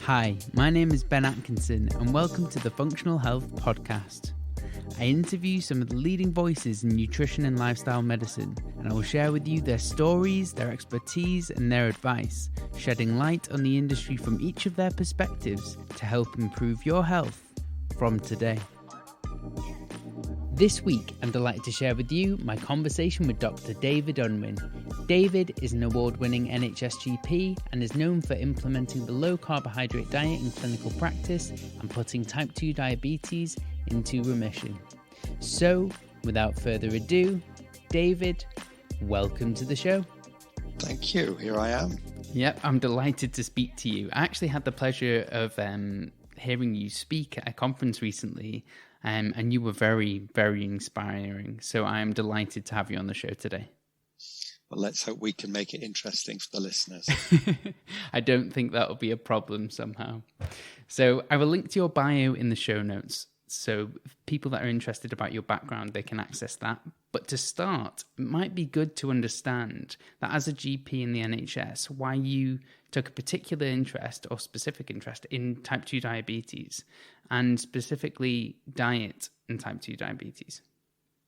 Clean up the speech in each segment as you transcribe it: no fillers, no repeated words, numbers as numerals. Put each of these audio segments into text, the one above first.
Hi, my name is Ben Atkinson and welcome to the Functional Health Podcast. I interview some of the leading voices in nutrition and lifestyle medicine, and I will share with you their stories, their expertise and their advice, shedding light on the industry from each of their perspectives to help improve your health from today. This week, I'm delighted to share with you my conversation with Dr. David Unwin. David is an award-winning NHS GP and is known for implementing the low-carbohydrate diet in clinical practice and putting type 2 diabetes into remission. So, without further ado, David, welcome to the show. Thank you. Here I am. Yep, I'm delighted to speak to you. I actually had the pleasure of hearing you speak at a conference recently, and you were very, very inspiring. So I am delighted to have you on the show today. Well, let's hope we can make it interesting for the listeners. I don't think that'll be a problem somehow. So I will link to your bio in the show notes. So people that are interested about your background, they can access that. But to start, it might be good to understand that as a GP in the NHS, why you took a particular interest or specific interest in type 2 diabetes and specifically diet and type 2 diabetes.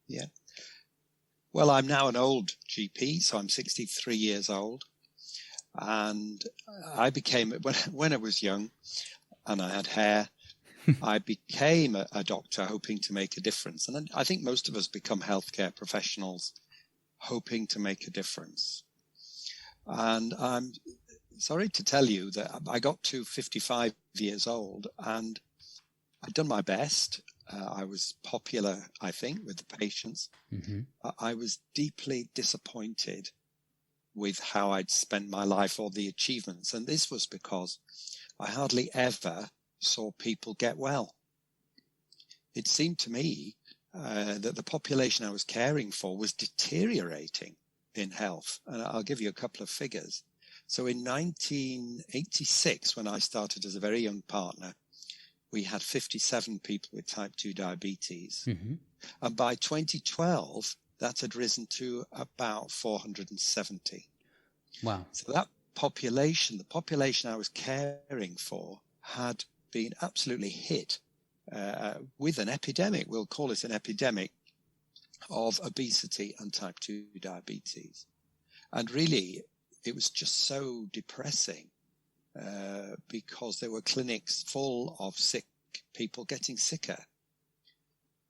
Yeah. Well, I'm now an old GP, so I'm 63 years old. And I became, when I was young and I had hair, I became a doctor hoping to make a difference. And I think most of us become healthcare professionals hoping to make a difference. And I'm sorry to tell you that I got to 55 years old and I'd done my best. I was popular, I think, with the patients. Mm-hmm. I was deeply disappointed with how I'd spent my life or the achievements. And this was because I hardly ever saw people get well. It seemed to me that the population I was caring for was deteriorating in health. And I'll give you a couple of figures. So in 1986, when I started as a very young partner, we had 57 people with type 2 diabetes. Mm-hmm. And by 2012, that had risen to about 470. Wow. So that population, the population I was caring for, had been absolutely hit with an epidemic. We'll call it an epidemic of obesity and type 2 diabetes. And really, it was just so depressing. Because there were clinics full of sick people getting sicker.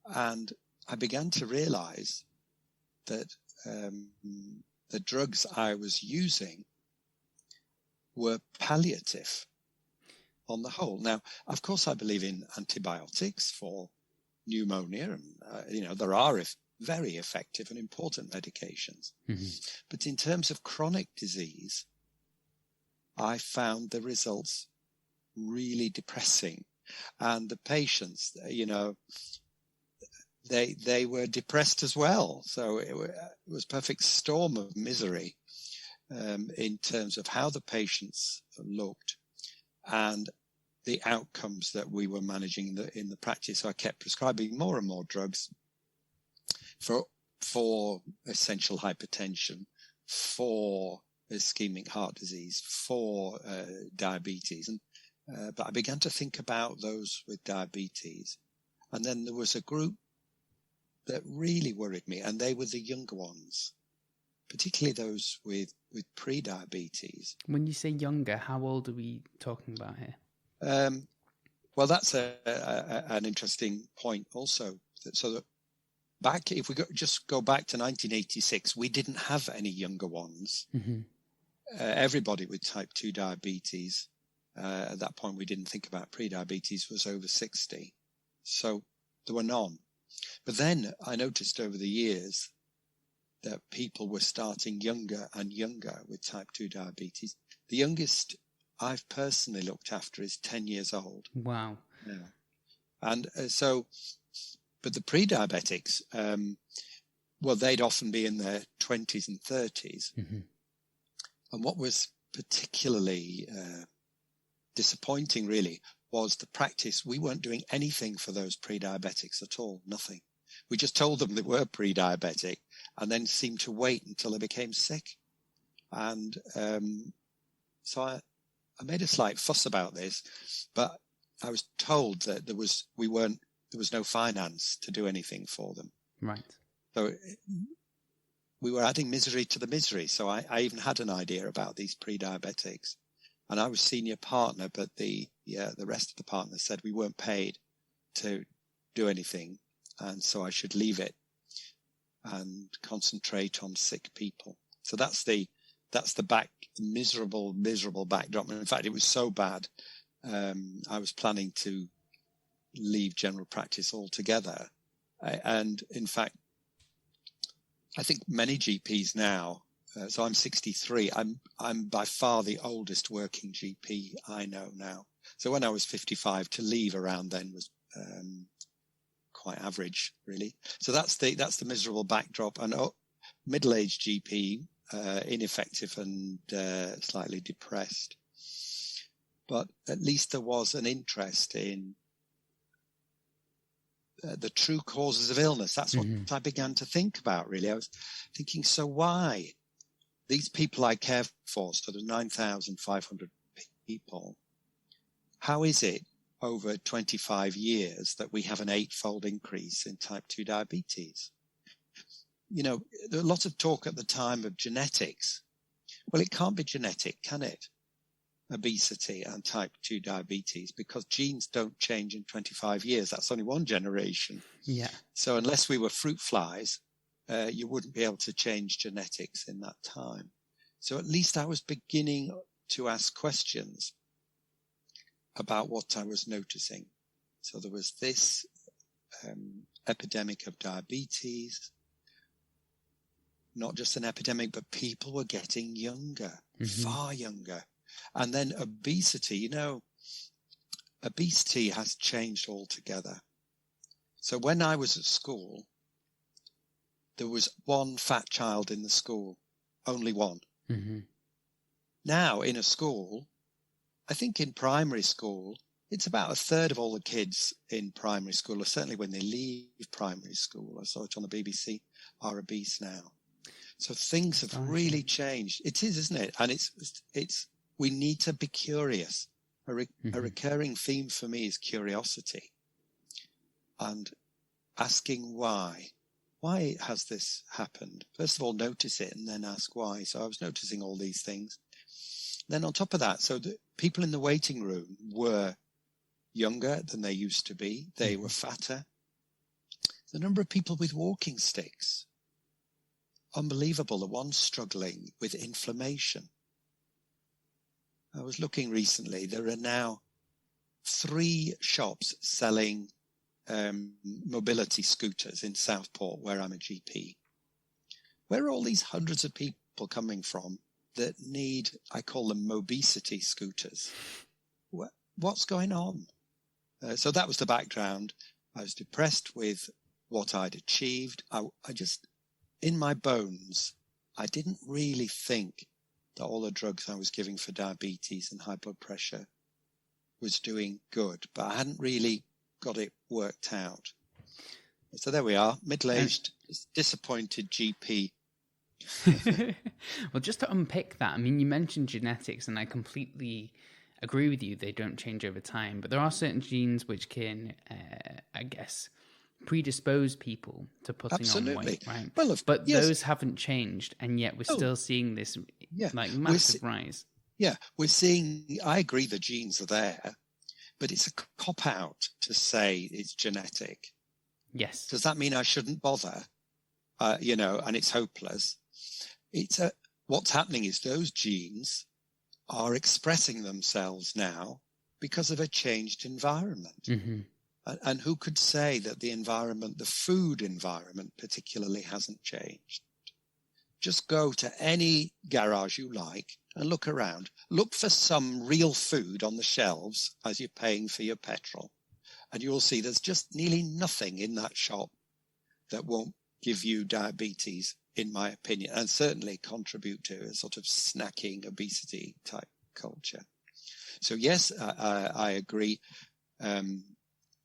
And I began to realize that the drugs I was using were palliative on the whole. Now, of course, I believe in antibiotics for pneumonia, and there are very effective and important medications. Mm-hmm. But in terms of chronic disease, I found the results really depressing. And the patients, they were depressed as well. So it was a perfect storm of misery in terms of how the patients looked and the outcomes that we were managing in the practice. So I kept prescribing more and more drugs for essential hypertension, for ischemic heart disease, for diabetes. But I began to think about those with diabetes. And then there was a group that really worried me, and they were the younger ones, particularly those with pre-diabetes. When you say younger, how old are we talking about here? Well, that's an interesting point also. So that if we just go back to 1986, we didn't have any younger ones. Mm-hmm. Everybody with type 2 diabetes, at that point we didn't think about pre-diabetes, was over 60. So there were none. But then I noticed over the years that people were starting younger and younger with type 2 diabetes. The youngest I've personally looked after is 10 years old. Wow. Yeah. And but the pre-diabetics, they'd often be in their 20s and 30s. Mm-hmm. And what was particularly disappointing, really, was the practice. We weren't doing anything for those pre-diabetics at all, nothing. We just told them they were pre-diabetic and then seemed to wait until they became sick. And so made a slight fuss about this, but I was told that there was no finance to do anything for them. Right. So we were adding misery to the misery. So I even had an idea about these pre-diabetics, and I was senior partner, but the rest of the partners said we weren't paid to do anything, and so I should leave it and concentrate on sick people. So that's the miserable backdrop. And in fact, it was so bad, I was planning to leave general practice altogether. And in fact, I think many GPs now, so I'm 63, I'm by far the oldest working GP I know now. So when I was 55, to leave around then was quite average, really. So that's the miserable backdrop. And middle-aged GP, ineffective and slightly depressed. But at least there was an interest in the true causes of illness. That's what I began to think about, really. I was thinking, so why? These people I care for, sort of 9,500 people, how is it over 25 years that we have an 8-fold increase in type 2 diabetes? You know, there was a lot of talk at the time of genetics. Well, it can't be genetic, can it? Obesity and type 2 diabetes, because genes don't change in 25 years. That's only one generation. Yeah. So unless we were fruit flies, you wouldn't be able to change genetics in that time. So at least I was beginning to ask questions about what I was noticing. So there was this epidemic of diabetes, not just an epidemic, but people were getting younger, far younger. And then obesity, you know, obesity has changed altogether. So when I was at school, there was one fat child in the school, only one. Now in a school, I think in primary school, it's about a third of all the kids in primary school, or certainly when they leave primary school, I saw it on the BBC, are obese now. So things have really changed. It is, isn't it? And it's we need to be curious. A recurring theme for me is curiosity and asking why. Why has this happened? First of all, notice it and then ask why. So I was noticing all these things. Then on top of that, so the people in the waiting room were younger than they used to be. They were fatter. The number of people with walking sticks, unbelievable. The ones struggling with inflammation. I was looking recently, there are now 3 shops selling mobility scooters in Southport, where I'm a GP. Where are all these hundreds of people coming from that need, I call them Mobesity scooters? What's going on? So that was the background. I was depressed with what I'd achieved. I just, in my bones, I didn't really think that all the drugs I was giving for diabetes and high blood pressure was doing good, but I hadn't really got it worked out. So there we are, middle-aged, disappointed GP. Well, just to unpick that, I mean, you mentioned genetics, and I completely agree with you. They don't change over time, but there are certain genes which can, I guess, predispose people to putting on weight, right? Well, but those haven't changed, and yet we're still seeing this like massive rise. Yeah, we're seeing, I agree the genes are there, but it's a cop-out to say it's genetic. Yes. Does that mean I shouldn't bother? You know, and it's hopeless. What's happening is those genes are expressing themselves now because of a changed environment. And who could say that the environment, the food environment particularly, hasn't changed? Just go to any garage you like and look around. Look for some real food on the shelves as you're paying for your petrol. And you'll see there's just nearly nothing in that shop that won't give you diabetes, in my opinion, and certainly contribute to a sort of snacking, obesity type culture. So yes, I agree.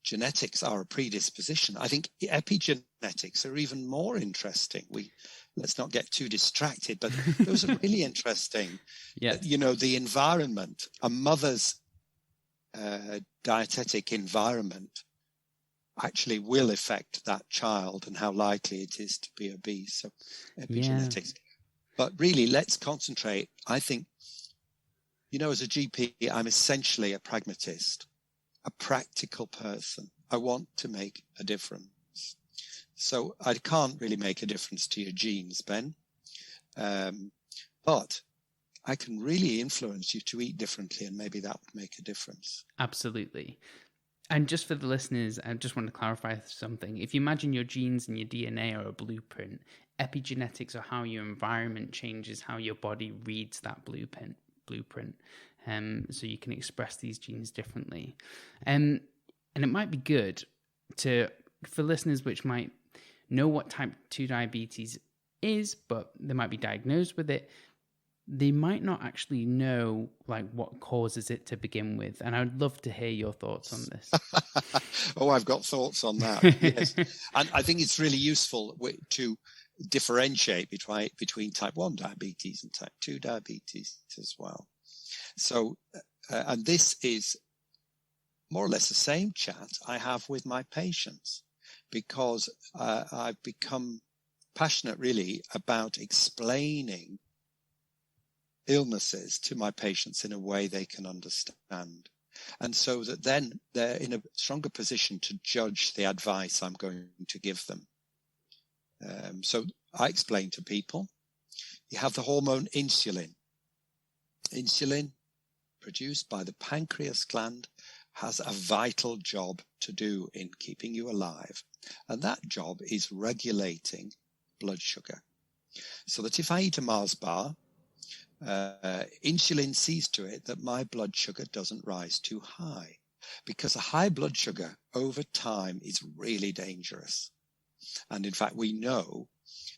genetics are a predisposition. I think epigenetics are even more interesting. Let's not get too distracted, but those are really interesting. Yeah. The environment, a mother's dietetic environment actually will affect that child and how likely it is to be obese. So epigenetics. Yeah. But really, let's concentrate. I think, as a GP, I'm essentially a pragmatist, a practical person. I want to make a difference. So I can't really make a difference to your genes, Ben. But I can really influence you to eat differently, and maybe that would make a difference. Absolutely. And just for the listeners, I just want to clarify something. If you imagine your genes and your DNA are a blueprint, epigenetics are how your environment changes how your body reads that blueprint. So you can express these genes differently. And it might be good for listeners which might know what type 2 diabetes is, but they might be diagnosed with it. They might not actually know what causes it to begin with. And I'd love to hear your thoughts on this. Oh, I've got thoughts on that. Yes. And I think it's really useful to differentiate between type 1 diabetes and type 2 diabetes as well. So, and this is more or less the same chat I have with my patients, because I've become passionate really about explaining illnesses to my patients in a way they can understand. And so that then they're in a stronger position to judge the advice I'm going to give them. So I explain to people, you have the hormone insulin. Insulin, produced by the pancreas gland, has a vital job to do in keeping you alive. And that job is regulating blood sugar. So that if I eat a Mars bar, insulin sees to it that my blood sugar doesn't rise too high, because a high blood sugar over time is really dangerous. And in fact, we know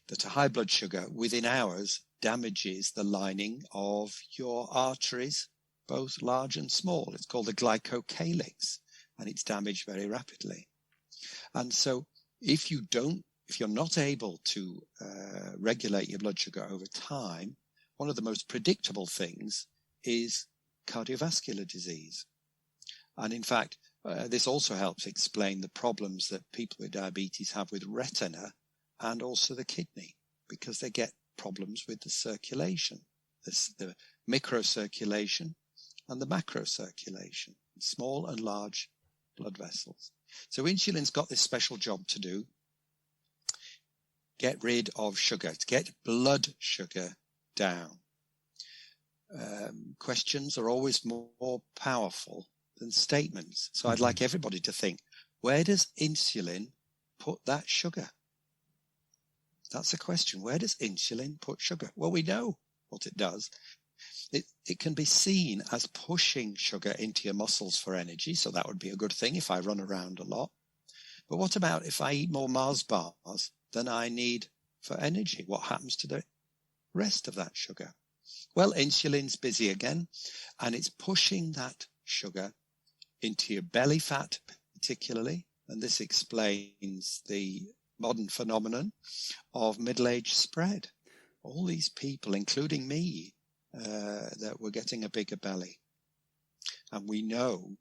that a high blood sugar within hours damages the lining of your arteries, both large and small. It's called the glycocalyx, and it's damaged very rapidly. And so if you're not able to regulate your blood sugar over time, one of the most predictable things is cardiovascular disease. And in fact, this also helps explain the problems that people with diabetes have with retina and also the kidney, because they get problems with the circulation, the microcirculation and the macrocirculation, small and large blood vessels. So insulin's got this special job to do. Get rid of sugar, to get blood sugar down. Questions are always more powerful than statements. So I'd like everybody to think, where does insulin put that sugar? That's the question. Where does insulin put sugar? Well, we know what it does. It can be seen as pushing sugar into your muscles for energy. So that would be a good thing if I run around a lot. But what about if I eat more Mars bars than I need for energy? What happens to the rest of that sugar? Well, insulin's busy again, and it's pushing that sugar into your belly fat particularly. And this explains the modern phenomenon of middle-age spread. All these people, including me, that were getting a bigger belly. And we know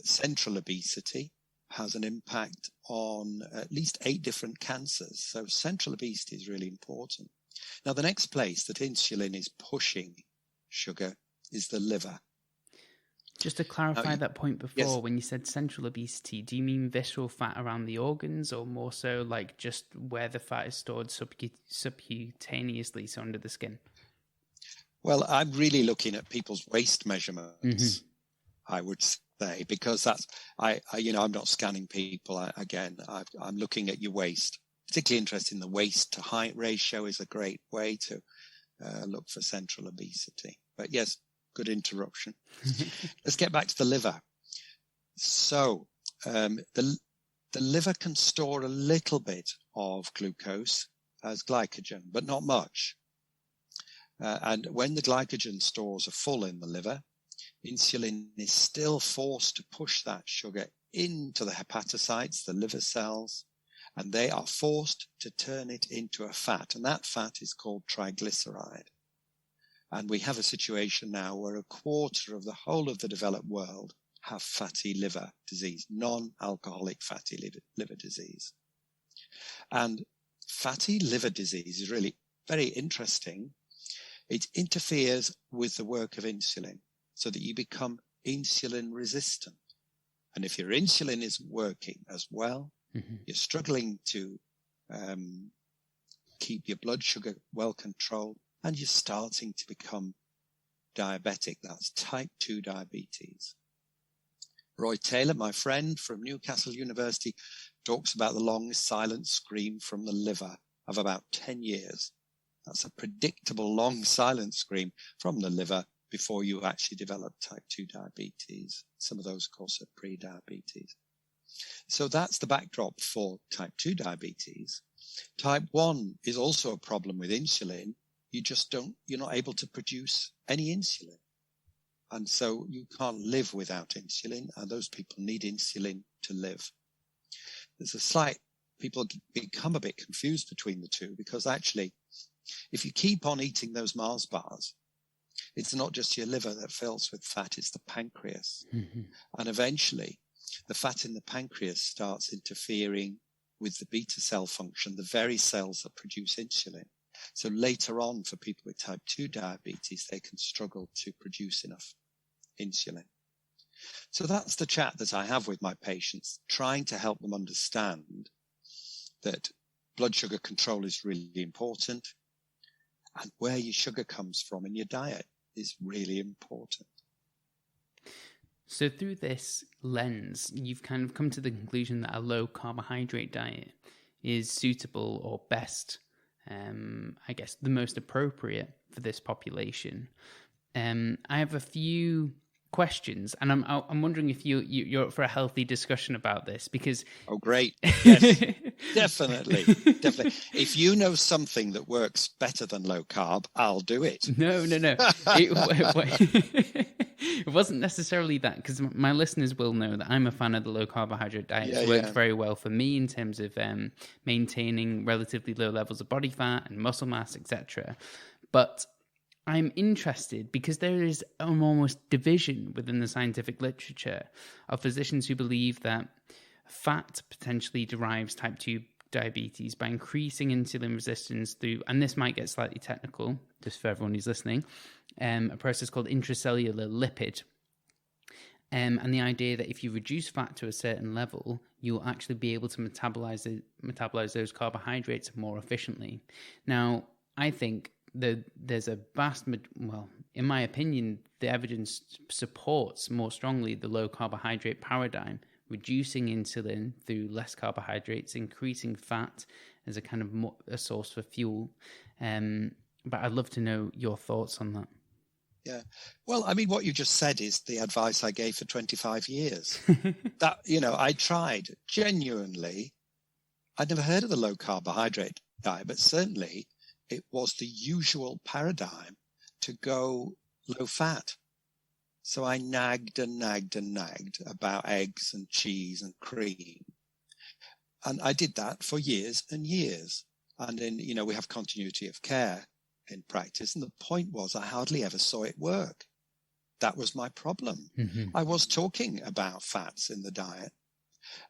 central obesity has an impact on at least 8 different cancers. So central obesity is really important. Now, the next place that insulin is pushing sugar is the liver. Just to clarify that point before, yes. When you said central obesity, do you mean visceral fat around the organs, or more so like just where the fat is stored subcutaneously, so under the skin? Well, I'm really looking at people's waist measurements, I would say, because that's, I'm not scanning people. I'm looking at your waist. Particularly interested in the waist to height ratio is a great way to look for central obesity. But yes, good interruption. Let's get back to the liver. So the liver can store a little bit of glucose as glycogen, but not much. And when the glycogen stores are full in the liver, insulin is still forced to push that sugar into the hepatocytes, the liver cells, and they are forced to turn it into a fat. And that fat is called triglyceride. And we have a situation now where a quarter of the whole of the developed world have fatty liver disease, non-alcoholic fatty liver disease. And fatty liver disease is really very interesting. It interferes with the work of insulin so that you become insulin resistant. And if your insulin isn't working as well, you're struggling to keep your blood sugar well controlled, and you're starting to become diabetic. That's type 2 diabetes. Roy Taylor, my friend from Newcastle University, talks about the long silent scream from the liver of about 10 years. That's a predictable long silent scream from the liver before you actually develop type 2 diabetes. Some of those, of course, are pre-diabetes. So that's the backdrop for type 2 diabetes. Type 1 is also a problem with insulin. You're not able to produce any insulin. And so you can't live without insulin, and those people need insulin to live. People become a bit confused between the two, because actually, if you keep on eating those Mars bars, it's not just your liver that fills with fat, it's the pancreas. And eventually, the fat in the pancreas starts interfering with the beta cell function, the very cells that produce insulin. So later on, for people with type 2 diabetes, they can struggle to produce enough insulin. So that's the chat that I have with my patients, trying to help them understand that blood sugar control is really important, and where your sugar comes from in your diet is really important. So through this lens, you've kind of come to the conclusion that a low carbohydrate diet is suitable or best, I guess, the most appropriate for this population. I have a few questions, and I'm wondering if you're up for a healthy discussion about this, because... Oh, great. Yes, definitely. If you know something that works better than low carb, I'll do it. No. It wasn't necessarily that, because my listeners will know that I'm a fan of the low carbohydrate diet. It's worked very well for me in terms of maintaining relatively low levels of body fat and muscle mass, etc. But I'm interested because there is an almost division within the scientific literature of physicians who believe that fat potentially derives type 2 diabetes by increasing insulin resistance through, and this might get slightly technical, just for everyone who's listening, a process called intracellular lipid. And the idea that if you reduce fat to a certain level, you'll actually be able to metabolize those carbohydrates more efficiently. Now, I think there's a in my opinion, the evidence supports more strongly the low carbohydrate paradigm, reducing insulin through less carbohydrates, increasing fat as a kind of a source for fuel. But I'd love to know your thoughts on that. Yeah. Well, I mean, what you just said is the advice I gave for 25 years. That, I tried genuinely. I'd never heard of the low carbohydrate diet, but certainly it was the usual paradigm to go low fat. So I nagged about eggs and cheese and cream. And I did that for years and years. And then, we have continuity of care in practice. And the point was I hardly ever saw it work. That was my problem. I was talking about fats in the diet.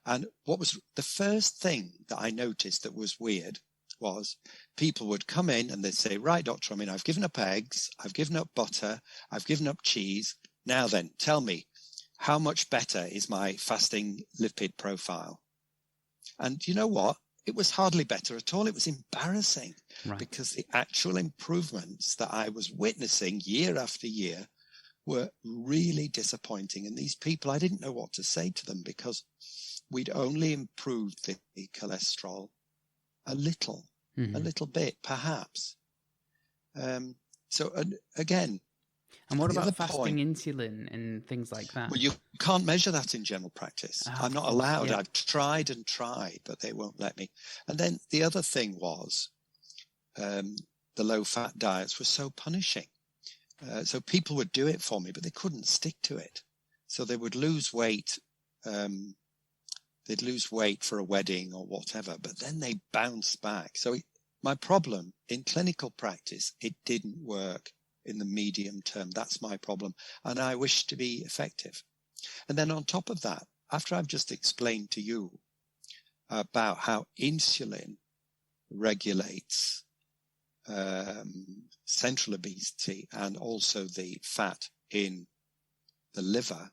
And what was the first thing that I noticed that was weird was people would come in and they'd say, right, doctor, I've given up eggs, I've given up butter, I've given up cheese. Now then, tell me, how much better is my fasting lipid profile? And you know what? It was hardly better at all. It was embarrassing, because the actual improvements that I was witnessing year after year were really disappointing. And these people, I didn't know what to say to them, because we'd only improved the cholesterol a little bit, perhaps. Again, and what about fasting insulin and things like that? Well, you can't measure that in general practice. I'm not allowed. Yeah. I've tried and tried, but they won't let me. And then the other thing was the low-fat diets were so punishing. So people would do it for me, but they couldn't stick to it. So they would lose weight They'd lose weight for a wedding or whatever, but then they bounce back. So my problem in clinical practice, it didn't work in the medium term. That's my problem. And I wish to be effective. And then on top of that, after I've just explained to you about how insulin regulates central obesity and also the fat in the liver,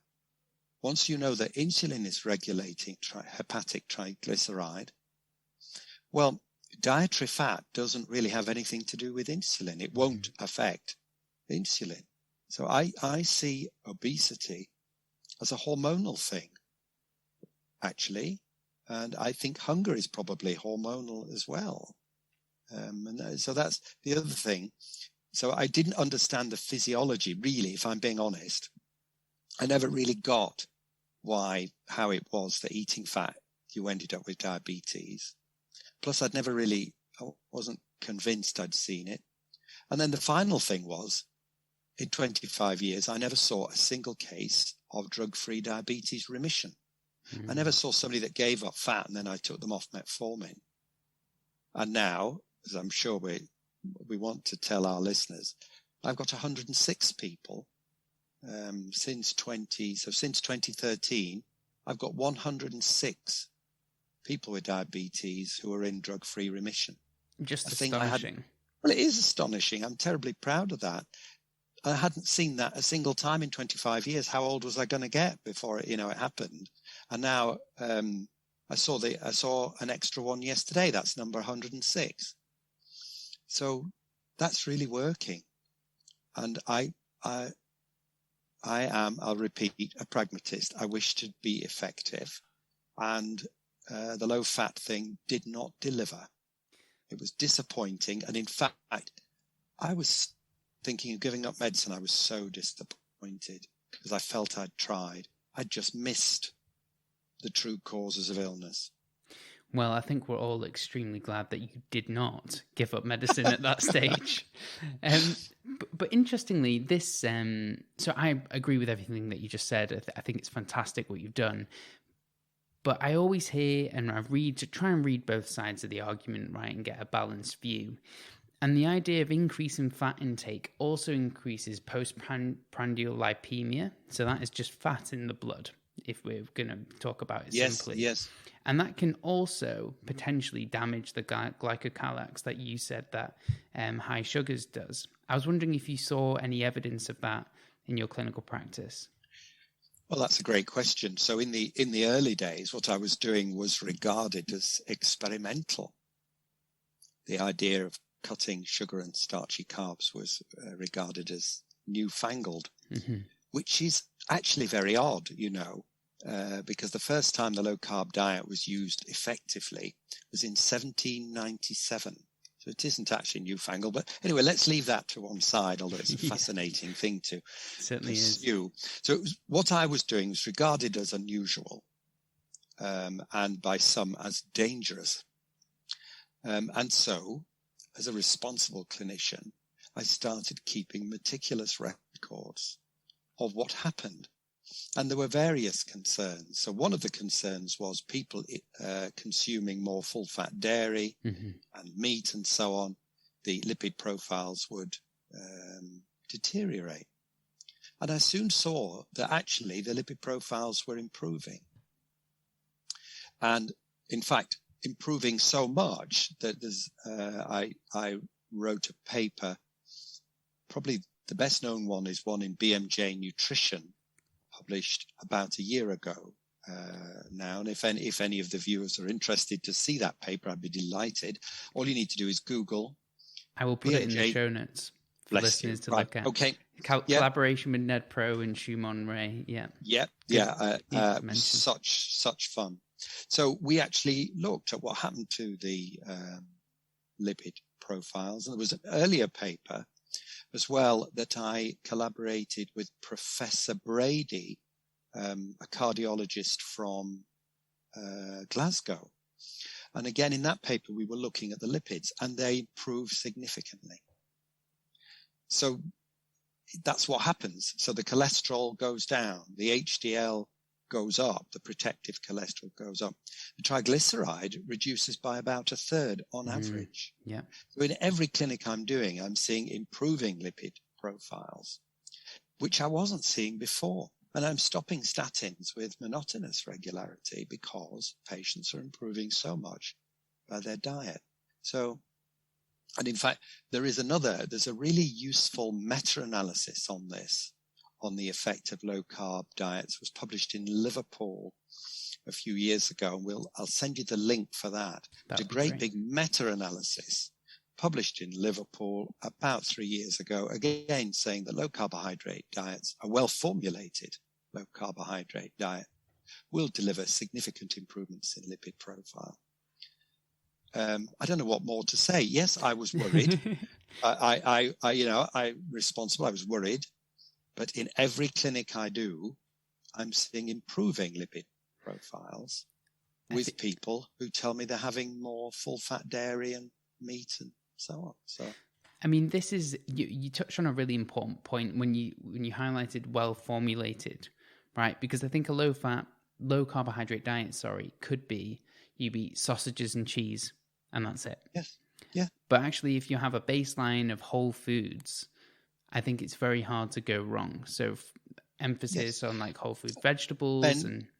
once you know that insulin is regulating hepatic triglyceride, well, dietary fat doesn't really have anything to do with insulin. It won't affect insulin. So I see obesity as a hormonal thing, actually. And I think hunger is probably hormonal as well. So that's the other thing. So I didn't understand the physiology, really, if I'm being honest. I never really got how it was that eating fat, you ended up with diabetes. Plus, I wasn't convinced I'd seen it. And then the final thing was, in 25 years, I never saw a single case of drug-free diabetes remission. I never saw somebody that gave up fat and then I took them off metformin. And now, as I'm sure we want to tell our listeners, I've got 106 people since 2013. I've got 106 people with diabetes who are in drug-free remission. Just astonishing. Well, it is astonishing. I'm terribly proud of that. I hadn't seen that a single time in 25 years. How old was I going to get before it happened? And now I saw an extra one yesterday. That's number 106. So that's really working. And I am, I'll repeat, a pragmatist. I wish to be effective. And the low fat thing did not deliver. It was disappointing. And in fact, I was thinking of giving up medicine. I was so disappointed because I felt I'd tried. I'd just missed the true causes of illness. Well, I think we're all extremely glad that you did not give up medicine at that stage. But interestingly, this, so I agree with everything that you just said. I think it's fantastic what you've done. But I always hear and I try and read both sides of the argument, right, and get a balanced view. And the idea of increasing fat intake also increases postprandial lipemia. So that is just fat in the blood, if we're going to talk about it simply. Yes. And that can also potentially damage the glycocalyx that you said that high sugars does. I was wondering if you saw any evidence of that in your clinical practice. Well, that's a great question. So in the early days, what I was doing was regarded as experimental. The idea of cutting sugar and starchy carbs was regarded as newfangled, which is actually very odd, because the first time the low-carb diet was used effectively was in 1797. So it isn't actually newfangled. But anyway, let's leave that to one side, although it's a fascinating thing to certainly pursue. So what I was doing was regarded as unusual and by some as dangerous. And so, as a responsible clinician, I started keeping meticulous records of what happened. And there were various concerns. So one of the concerns was people consuming more full-fat dairy and meat and so on. The lipid profiles would deteriorate. And I soon saw that actually the lipid profiles were improving. And in fact, improving so much that I wrote a paper, probably the best known one is one in BMJ Nutrition, published about a year ago now. And if any of the viewers are interested to see that paper, I'd be delighted. All you need to do is Google. I will put it in the show notes for listeners to look at. Okay. Collaboration with Ned Pro and Shumon Ray. Such fun. So we actually looked at what happened to the lipid profiles. And there was an earlier paper as well that I collaborated with Professor Brady, a cardiologist from Glasgow. And again, in that paper, we were looking at the lipids and they improved significantly. So that's what happens. So the cholesterol goes down, the HDL goes up, the protective cholesterol goes up. The triglyceride reduces by about a third on average. Yeah. So in every clinic I'm doing, I'm seeing improving lipid profiles, which I wasn't seeing before. And I'm stopping statins with monotonous regularity because patients are improving so much by their diet. So, and in fact, there's a really useful meta-analysis on this, on the effect of low-carb diets. It was published in Liverpool a few years ago, and I'll send you the link for that. It's a great big meta-analysis published in Liverpool about 3 years ago, again saying that low-carbohydrate diets, a well-formulated low-carbohydrate diet, will deliver significant improvements in lipid profile. I don't know what more to say. Yes, I was worried. I was worried. But in every clinic I do, I'm seeing improving lipid profiles with people who tell me they're having more full-fat dairy and meat and so on. So, I mean, this is you touched on a really important point when you highlighted well-formulated, right? Because I think a low-carbohydrate diet, could be you eat sausages and cheese and that's it. Yes. Yeah. But actually, if you have a baseline of whole foods, I think it's very hard to go wrong. So emphasis on like whole food vegetables.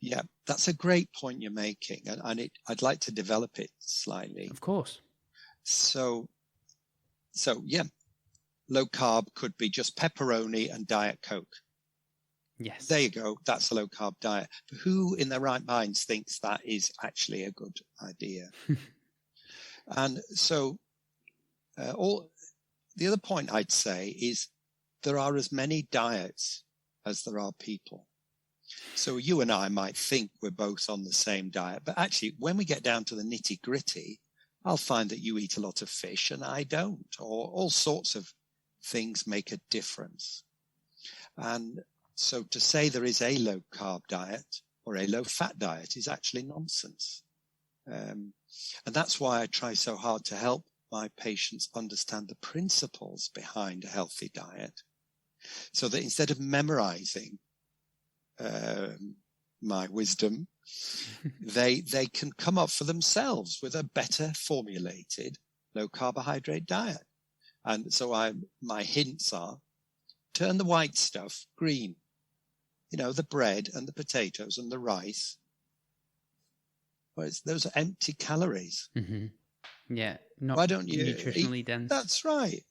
Yeah, that's a great point you're making. And I'd like to develop it slightly. Of course. So yeah, low carb could be just pepperoni and Diet Coke. Yes. There you go. That's a low carb diet. But who in their right minds thinks that is actually a good idea? And so the other point I'd say is there are as many diets as there are people. So you and I might think we're both on the same diet, but actually when we get down to the nitty gritty, I'll find that you eat a lot of fish and I don't, or all sorts of things make a difference. And so to say there is a low carb diet or a low fat diet is actually nonsense. And that's why I try so hard to help my patients understand the principles behind a healthy diet, so that instead of memorizing my wisdom, they can come up for themselves with a better formulated low carbohydrate diet. And so my hints are, turn the white stuff green, the bread and the potatoes and the rice. Well, those are empty calories. Mm-hmm. Yeah. Why don't you nutritionally dense? That's right.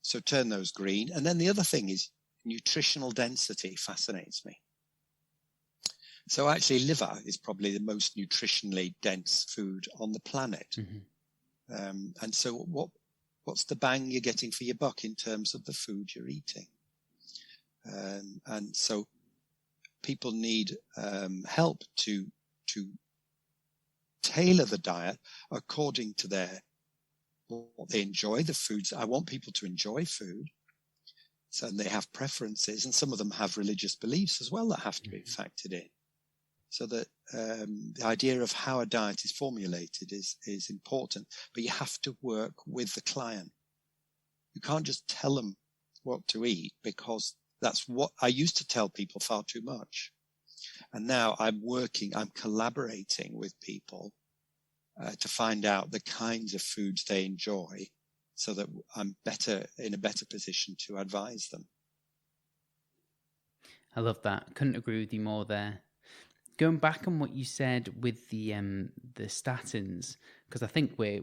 So turn those green. And then the other thing is nutritional density fascinates me. So actually liver is probably the most nutritionally dense food on the planet. Mm-hmm. And so what's the bang you're getting for your buck in terms of the food you're eating? And so people need help to tailor the diet according to what they enjoy, the foods. I want people to enjoy food. So they have preferences, and some of them have religious beliefs as well that have to be factored in. So that the idea of how a diet is formulated is important, but you have to work with the client. You can't just tell them what to eat, because that's what I used to tell people far too much. And now I'm collaborating with people to find out the kinds of foods they enjoy, so that I'm in a better position to advise them. I love that. Couldn't agree with you more there. Going back on what you said with the statins, because I think we're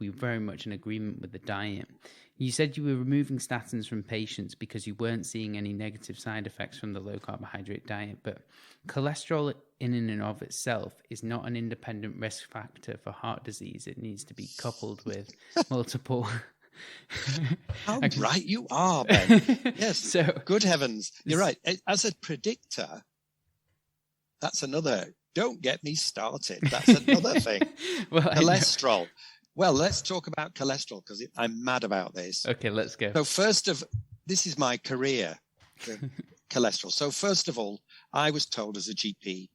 very much in agreement with the diet. You said you were removing statins from patients because you weren't seeing any negative side effects from the low carbohydrate diet, but cholesterol in and of itself is not an independent risk factor for heart disease. It needs to be coupled with multiple. How right you are, Ben. Yes. So, good heavens. You're right. As a predictor, that's another, don't get me started. That's another thing. Well, cholesterol. Well, let's talk about cholesterol, because I'm mad about this. Okay, let's go. So this is my career, cholesterol. So first of all, I was told as a GP,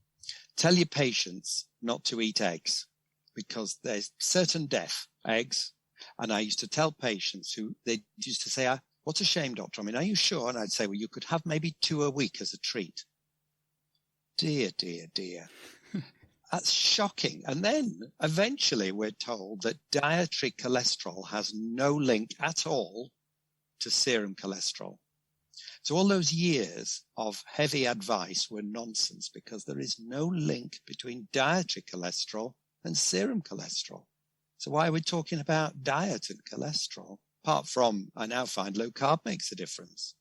tell your patients not to eat eggs, because there's certain death eggs. And I used to tell patients they used to say, what a shame, doctor. I mean, are you sure? And I'd say, well, you could have maybe 2 a week as a treat. dear, dear, dear. That's shocking. And then eventually we're told that dietary cholesterol has no link at all to serum cholesterol. So all those years of heavy advice were nonsense because there is no link between dietary cholesterol and serum cholesterol. So why are we talking about diet and cholesterol? Apart from, I now find low carb makes a difference.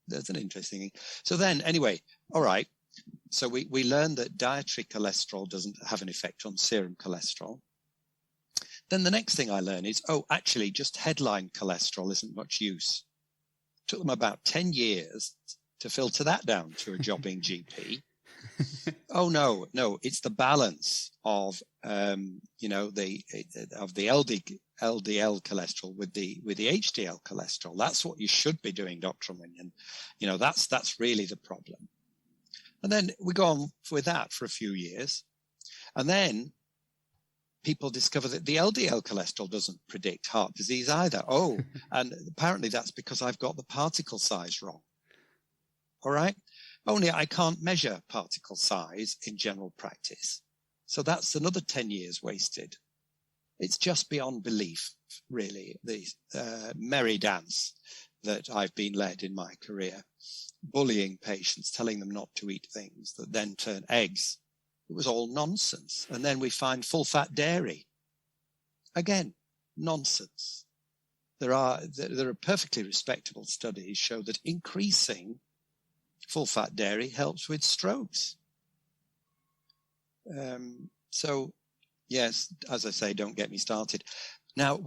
That's an interesting thing. So then, anyway, all right. So we learned that dietary cholesterol doesn't have an effect on serum cholesterol. Then the next thing I learned is, actually, just headline cholesterol isn't much use. It took them about 10 years to filter that down to a jobbing GP. No, it's the balance of, the LDL cholesterol with the HDL cholesterol. That's what you should be doing, Dr. Unwin. And, that's really the problem. And then we go on with that for a few years. And then people discover that the LDL cholesterol doesn't predict heart disease either. And apparently that's because I've got the particle size wrong. All right. Only I can't measure particle size in general practice. So that's another 10 years wasted. It's just beyond belief, really, the merry dance that I've been led in my career, bullying patients, telling them not to eat things that then turn eggs. It was all nonsense. And then we find full-fat dairy. Again, nonsense. There are perfectly respectable studies show that increasing full-fat dairy helps with strokes. So, yes, as I say, don't get me started. Now,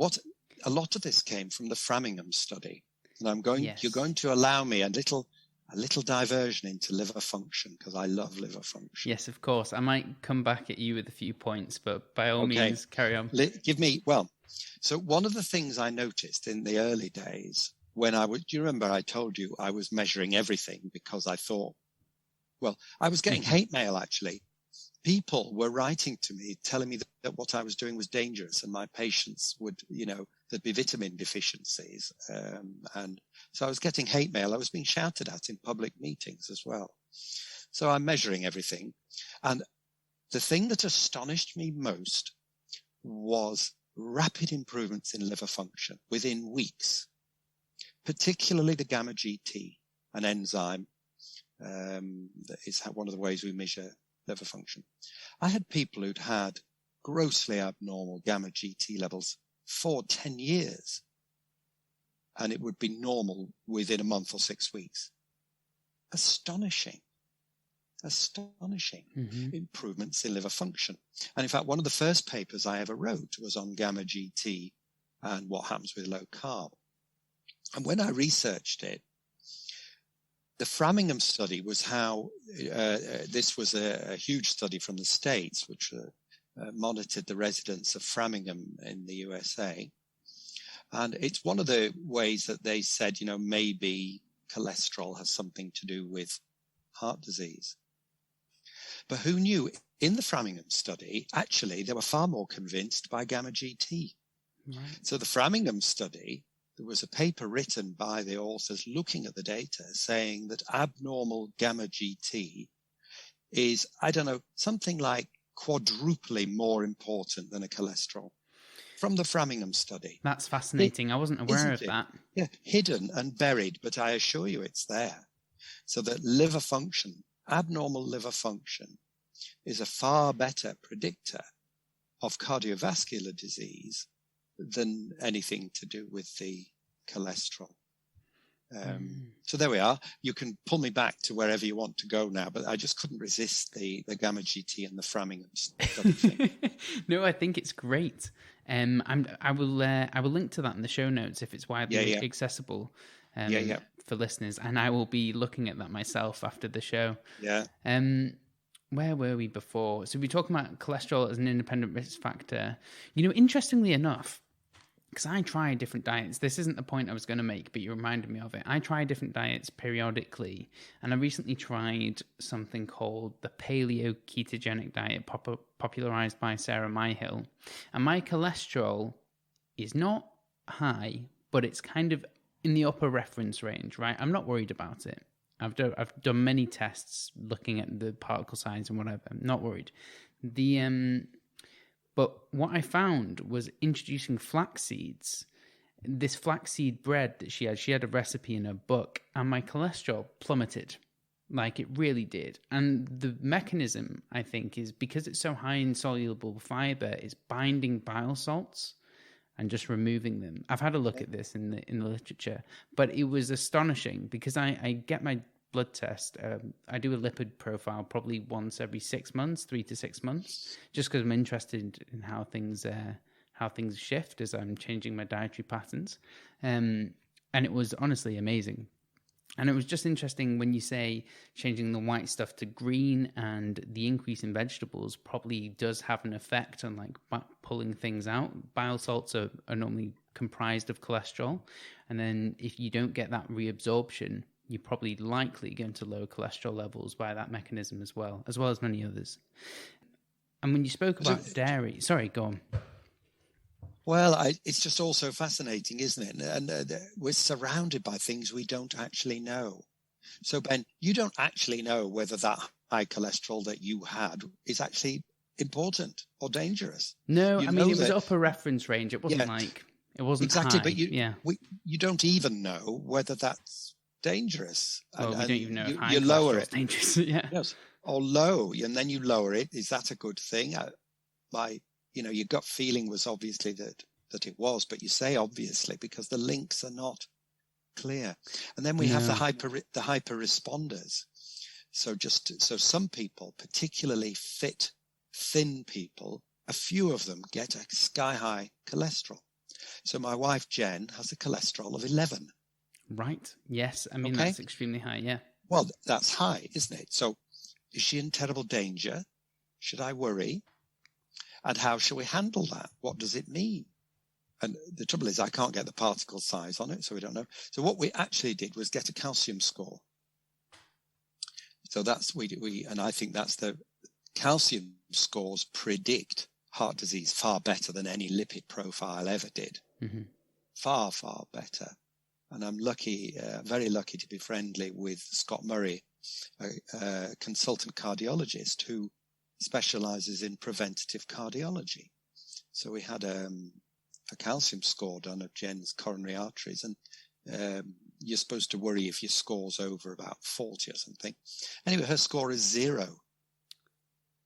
a lot of this came from the Framingham study, and you're going to allow me a little diversion into liver function because I love liver function. Yes, of course. I might come back at you with a few points, but by all means, carry on. So one of the things I noticed in the early days when do you remember I told you I was measuring everything because I thought, I was getting hate mail actually. People were writing to me telling me that what I was doing was dangerous and my patients would, there'd be vitamin deficiencies. And so I was getting hate mail. I was being shouted at in public meetings as well. So I'm measuring everything. And the thing that astonished me most was rapid improvements in liver function within weeks, particularly the gamma GT, an enzyme that is one of the ways we measure liver function. I had people who'd had grossly abnormal gamma GT levels for 10 years, and it would be normal within a month or 6 weeks. Astonishing improvements in liver function. And in fact, one of the first papers I ever wrote was on gamma GT and what happens with low carb. And when I researched it, the Framingham study was how this was a huge study from the States, which monitored the residents of Framingham in the USA. And it's one of the ways that they said, maybe cholesterol has something to do with heart disease. But who knew? In the Framingham study, actually, they were far more convinced by gamma GT. Right. So the Framingham study, there was a paper written by the authors looking at the data saying that abnormal gamma GT is, something like quadruply more important than a cholesterol from the Framingham study. That's fascinating. I wasn't aware of that. Yeah, hidden and buried, but I assure you it's there. So that liver function, abnormal liver function, is a far better predictor of cardiovascular disease than anything to do with the cholesterol. So there we are. You can pull me back to wherever you want to go now, but I just couldn't resist the gamma GT and the Framingham study thing. No, I think it's great. I will link to that in the show notes if it's widely accessible for listeners, and I will be looking at that myself after the show. Yeah. Where were we before? So we were talking about cholesterol as an independent risk factor. Interestingly enough, because I try different diets. This isn't the point I was going to make, but you reminded me of it. I try different diets periodically, and I recently tried something called the Paleo Ketogenic diet, popularized by Sarah Myhill. And my cholesterol is not high, but it's kind of in the upper reference range, right? I'm not worried about it. I've done many tests looking at the particle size and whatever. I'm not worried. But what I found was introducing flax seeds. This flaxseed bread that she had a recipe in her book, and my cholesterol plummeted. Like, it really did. And the mechanism, I think, is because it's so high in soluble fiber, is binding bile salts and just removing them. I've had a look at this in the literature, but it was astonishing because I get my blood test. I do a lipid profile probably once every 6 months, 3 to 6 months, just because I'm interested in how things shift as I'm changing my dietary patterns. And it was honestly amazing. And it was just interesting when you say changing the white stuff to green, and the increase in vegetables probably does have an effect on like pulling things out. Bile salts are normally comprised of cholesterol. And then if you don't get that reabsorption, you're probably likely going to lower cholesterol levels by that mechanism as well as many others. And when you spoke about dairy, sorry, go on. Well, it's just also fascinating, isn't it? And we're surrounded by things we don't actually know. So, Ben, you don't actually know whether that high cholesterol that you had is actually important or dangerous. No, I mean, it was upper reference range. It wasn't it wasn't exactly, high. But you don't even know whether that's dangerous. Well, we don't even know if high you lower it. Dangerous. Yeah. Yes. Or low, and then you lower it. Is that a good thing? Your gut feeling was obviously that it was, but you say obviously because the links are not clear. And then we have the hyper responders. So some people, particularly fit, thin people, a few of them get a sky high cholesterol. So my wife Jen has a cholesterol of 11. Right. Yes. I mean, that's extremely high. Yeah. Well, that's high, isn't it? So is she in terrible danger? Should I worry? And how shall we handle that? What does it mean? And the trouble is I can't get the particle size on it, so we don't know. So what we actually did was get a calcium score. So that's and I think that's the calcium scores predict heart disease far better than any lipid profile ever did. Mm-hmm. Far, far better. And I'm lucky, very lucky to be friendly with Scott Murray, a consultant cardiologist who specializes in preventative cardiology. So we had a calcium score done of Jen's coronary arteries, and you're supposed to worry if your score's over about 40 or something. Anyway, her score is 0.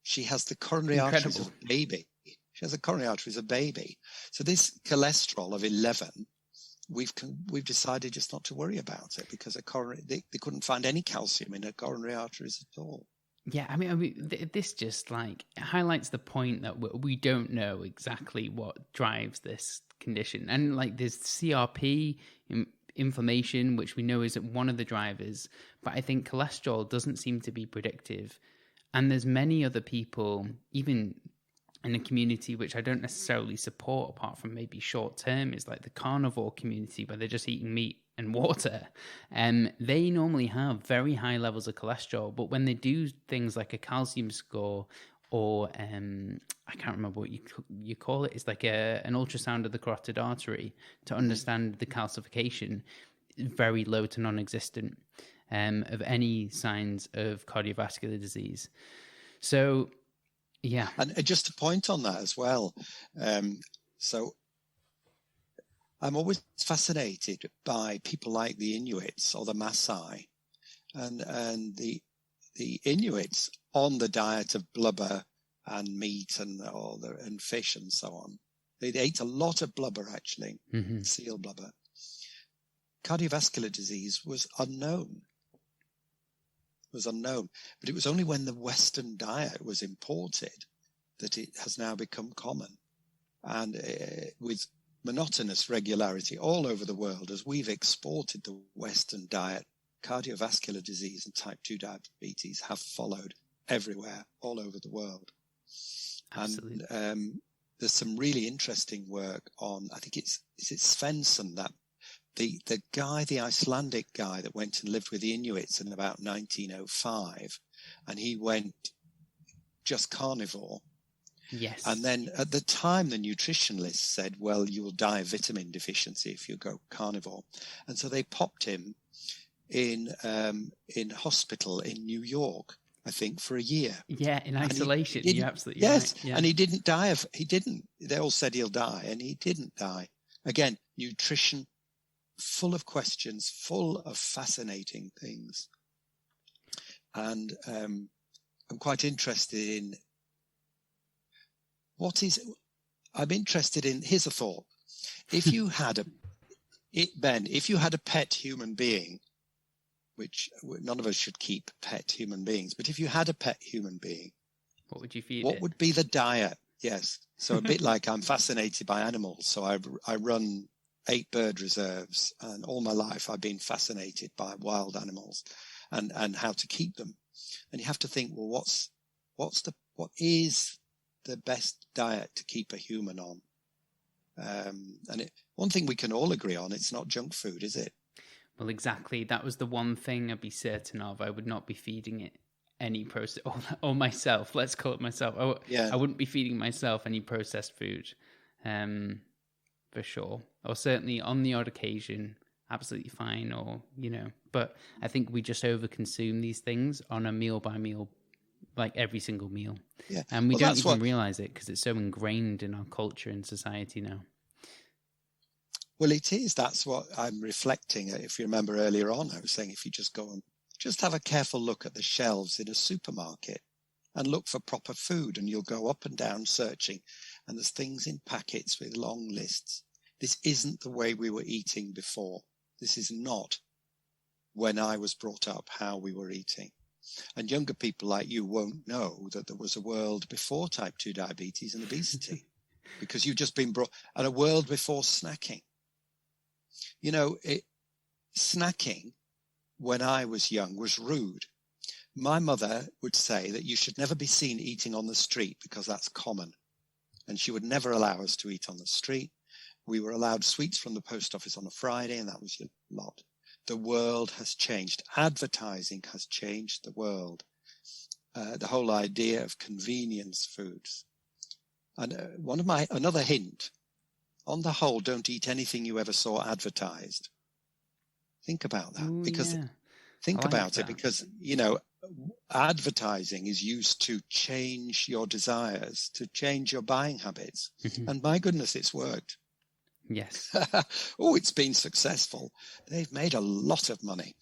She has the coronary arteries of a baby. She has the coronary arteries of a baby. So this cholesterol of 11, we've decided just not to worry about it because they couldn't find any calcium in her coronary arteries at all. Yeah, I mean, this just like highlights the point that we don't know exactly what drives this condition. And like there's CRP, inflammation, which we know is one of the drivers. But I think cholesterol doesn't seem to be predictive. And there's many other people, even in a community which I don't necessarily support, apart from maybe short term, is like the carnivore community where they're just eating meat and water. They normally have very high levels of cholesterol, but when they do things like a calcium score or I can't remember what you call it, it's like an ultrasound of the carotid artery to understand the calcification, very low to non-existent of any signs of cardiovascular disease. So yeah. And just a point on that as well. So I'm always fascinated by people like the Inuits or the Maasai, and the Inuits on the diet of blubber and meat and fish and so on. They ate a lot of blubber actually, seal blubber. Cardiovascular disease was unknown. But it was only when the Western diet was imported that it has now become common, and with monotonous regularity all over the world, as we've exported the Western diet, cardiovascular disease and type 2 diabetes have followed everywhere, all over the world. Absolutely. And there's some really interesting work on, I think is it Svensson, that the Icelandic guy that went and lived with the Inuits in about 1905, and he went just carnivore. Yes. And then at the time, the nutritionalists said, well, you will die of vitamin deficiency if you go carnivore. And so they popped him in hospital in New York, I think, for a year. Yeah, in isolation. You're absolutely yes, right. Yeah. And he didn't die. They all said he'll die, and he didn't die. Again, nutrition, full of questions, full of fascinating things. And I'm quite interested in here's a thought. If you had if you had a pet human being, which none of us should keep pet human beings, but if you had a pet human being, what would you feed What it? would be the diet? Yes. So a bit like I'm fascinated by animals. So I run 8 bird reserves, and all my life I've been fascinated by wild animals and how to keep them. And you have to think, well, what is the best diet to keep a human on? One thing we can all agree on, it's not junk food, is it? Well, exactly. That was the one thing I'd be certain of. I would not be feeding it any process, or myself. Let's call it myself. I wouldn't be feeding myself any processed food, for sure. Or certainly on the odd occasion, absolutely fine. Or but I think we just overconsume these things on a meal by meal, like every single meal. Yeah, and we don't even realize it because it's so ingrained in our culture and society now. Well, it is. That's what I'm reflecting. If you remember earlier on, I was saying if you just go and just have a careful look at the shelves in a supermarket and look for proper food, and you'll go up and down searching, and there's things in packets with long lists. This isn't the way we were eating before. This is not when I was brought up how we were eating. And younger people like you won't know that there was a world before type 2 diabetes and obesity because you've just been brought, and a world before snacking. Snacking when I was young was rude. My mother would say that you should never be seen eating on the street because that's common. And she would never allow us to eat on the street. We were allowed sweets from the post office on a Friday, and that was your lot. The world has changed. Advertising has changed the world. The whole idea of convenience foods. And another hint, on the whole, don't eat anything you ever saw advertised. Think about that. Because advertising is used to change your desires, to change your buying habits. Mm-hmm. And my goodness, it's worked. Yes. It's been successful. They've made a lot of money.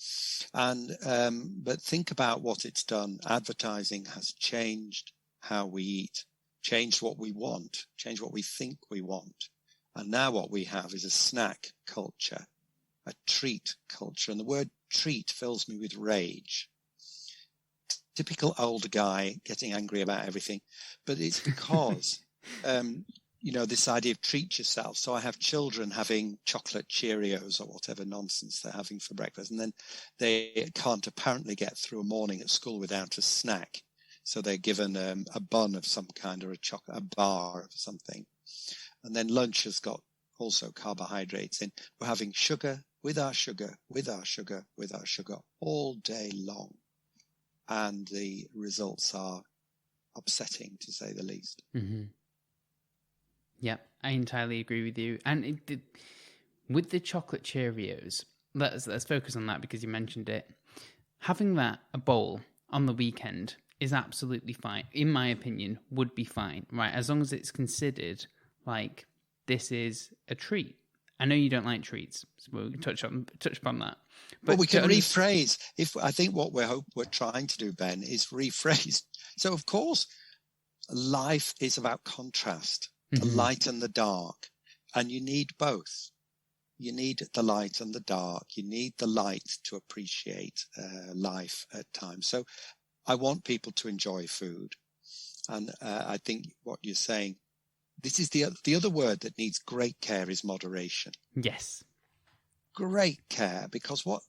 But think about what it's done. Advertising has changed how we eat, changed what we want, changed what we think we want. And now what we have is a snack culture, a treat culture. And the word treat fills me with rage. Typical old guy getting angry about everything. But it's because, this idea of treat yourself. So I have children having chocolate Cheerios or whatever nonsense they're having for breakfast. And then they can't apparently get through a morning at school without a snack. So they're given a bun of some kind or a bar of something. And then lunch has got also carbohydrates in. We're having sugar with our sugar, with our sugar, with our sugar all day long. And the results are upsetting, to say the least. Mm-hmm. Yeah, I entirely agree with you. And with the chocolate Cheerios, let's focus on that because you mentioned it. Having a bowl on the weekend is absolutely fine. In my opinion, would be fine, right? As long as it's considered like this is a treat. I know you don't like treats, so we'll touch upon that. But we can rephrase. I think what we're trying to do, Ben, is rephrase. So of course, life is about contrast, the light and the dark, and you need both. You need the light and the dark. You need the light to appreciate life at times. So I want people to enjoy food, and I think what you're saying. This is the other word that needs great care is moderation. Yes. Great care, because what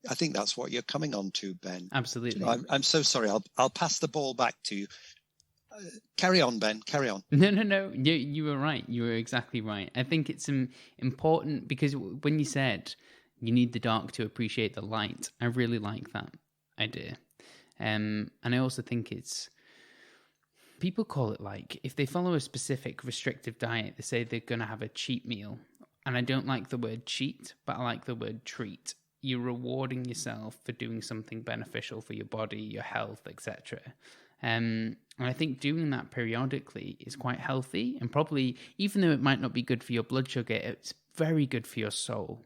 I think that's what you're coming on to, Ben. Absolutely. I'm so sorry. I'll pass the ball back to you. Carry on, Ben. Carry on. No. You were right. You were exactly right. I think it's important because when you said you need the dark to appreciate the light, I really like that idea. And I also think people call it if they follow a specific restrictive diet, they say they're going to have a cheat meal. And I don't like the word cheat, but I like the word treat. you're rewarding yourself for doing something beneficial for your body, your health, etc. And I think doing that periodically is quite healthy, and probably, even though it might not be good for your blood sugar, it's very good for your soul,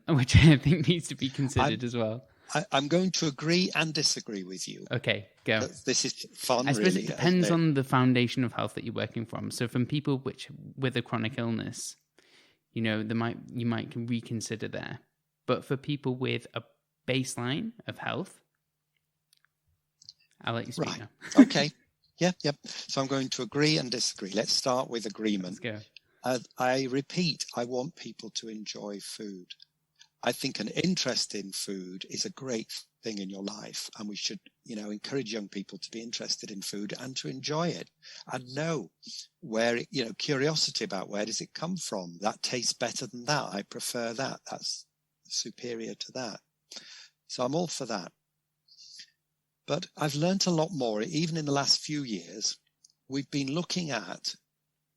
which I think needs to be considered as well. I'm going to agree and disagree with you. Okay, go. This is fun, I suppose really, it depends on the foundation of health that you're working from. So from people with a chronic illness, you might reconsider there. But for people with a baseline of health, I'll let you speak now. Okay. Yep. So I'm going to agree and disagree. Let's start with agreement. Let's go. I repeat, I want people to enjoy food. I think an interest in food is a great thing in your life, and we should, encourage young people to be interested in food and to enjoy it and know where, curiosity about where does it come from? That tastes better than that. I prefer that. That's superior to that. So I'm all for that. But I've learned a lot more, even in the last few years. We've been looking at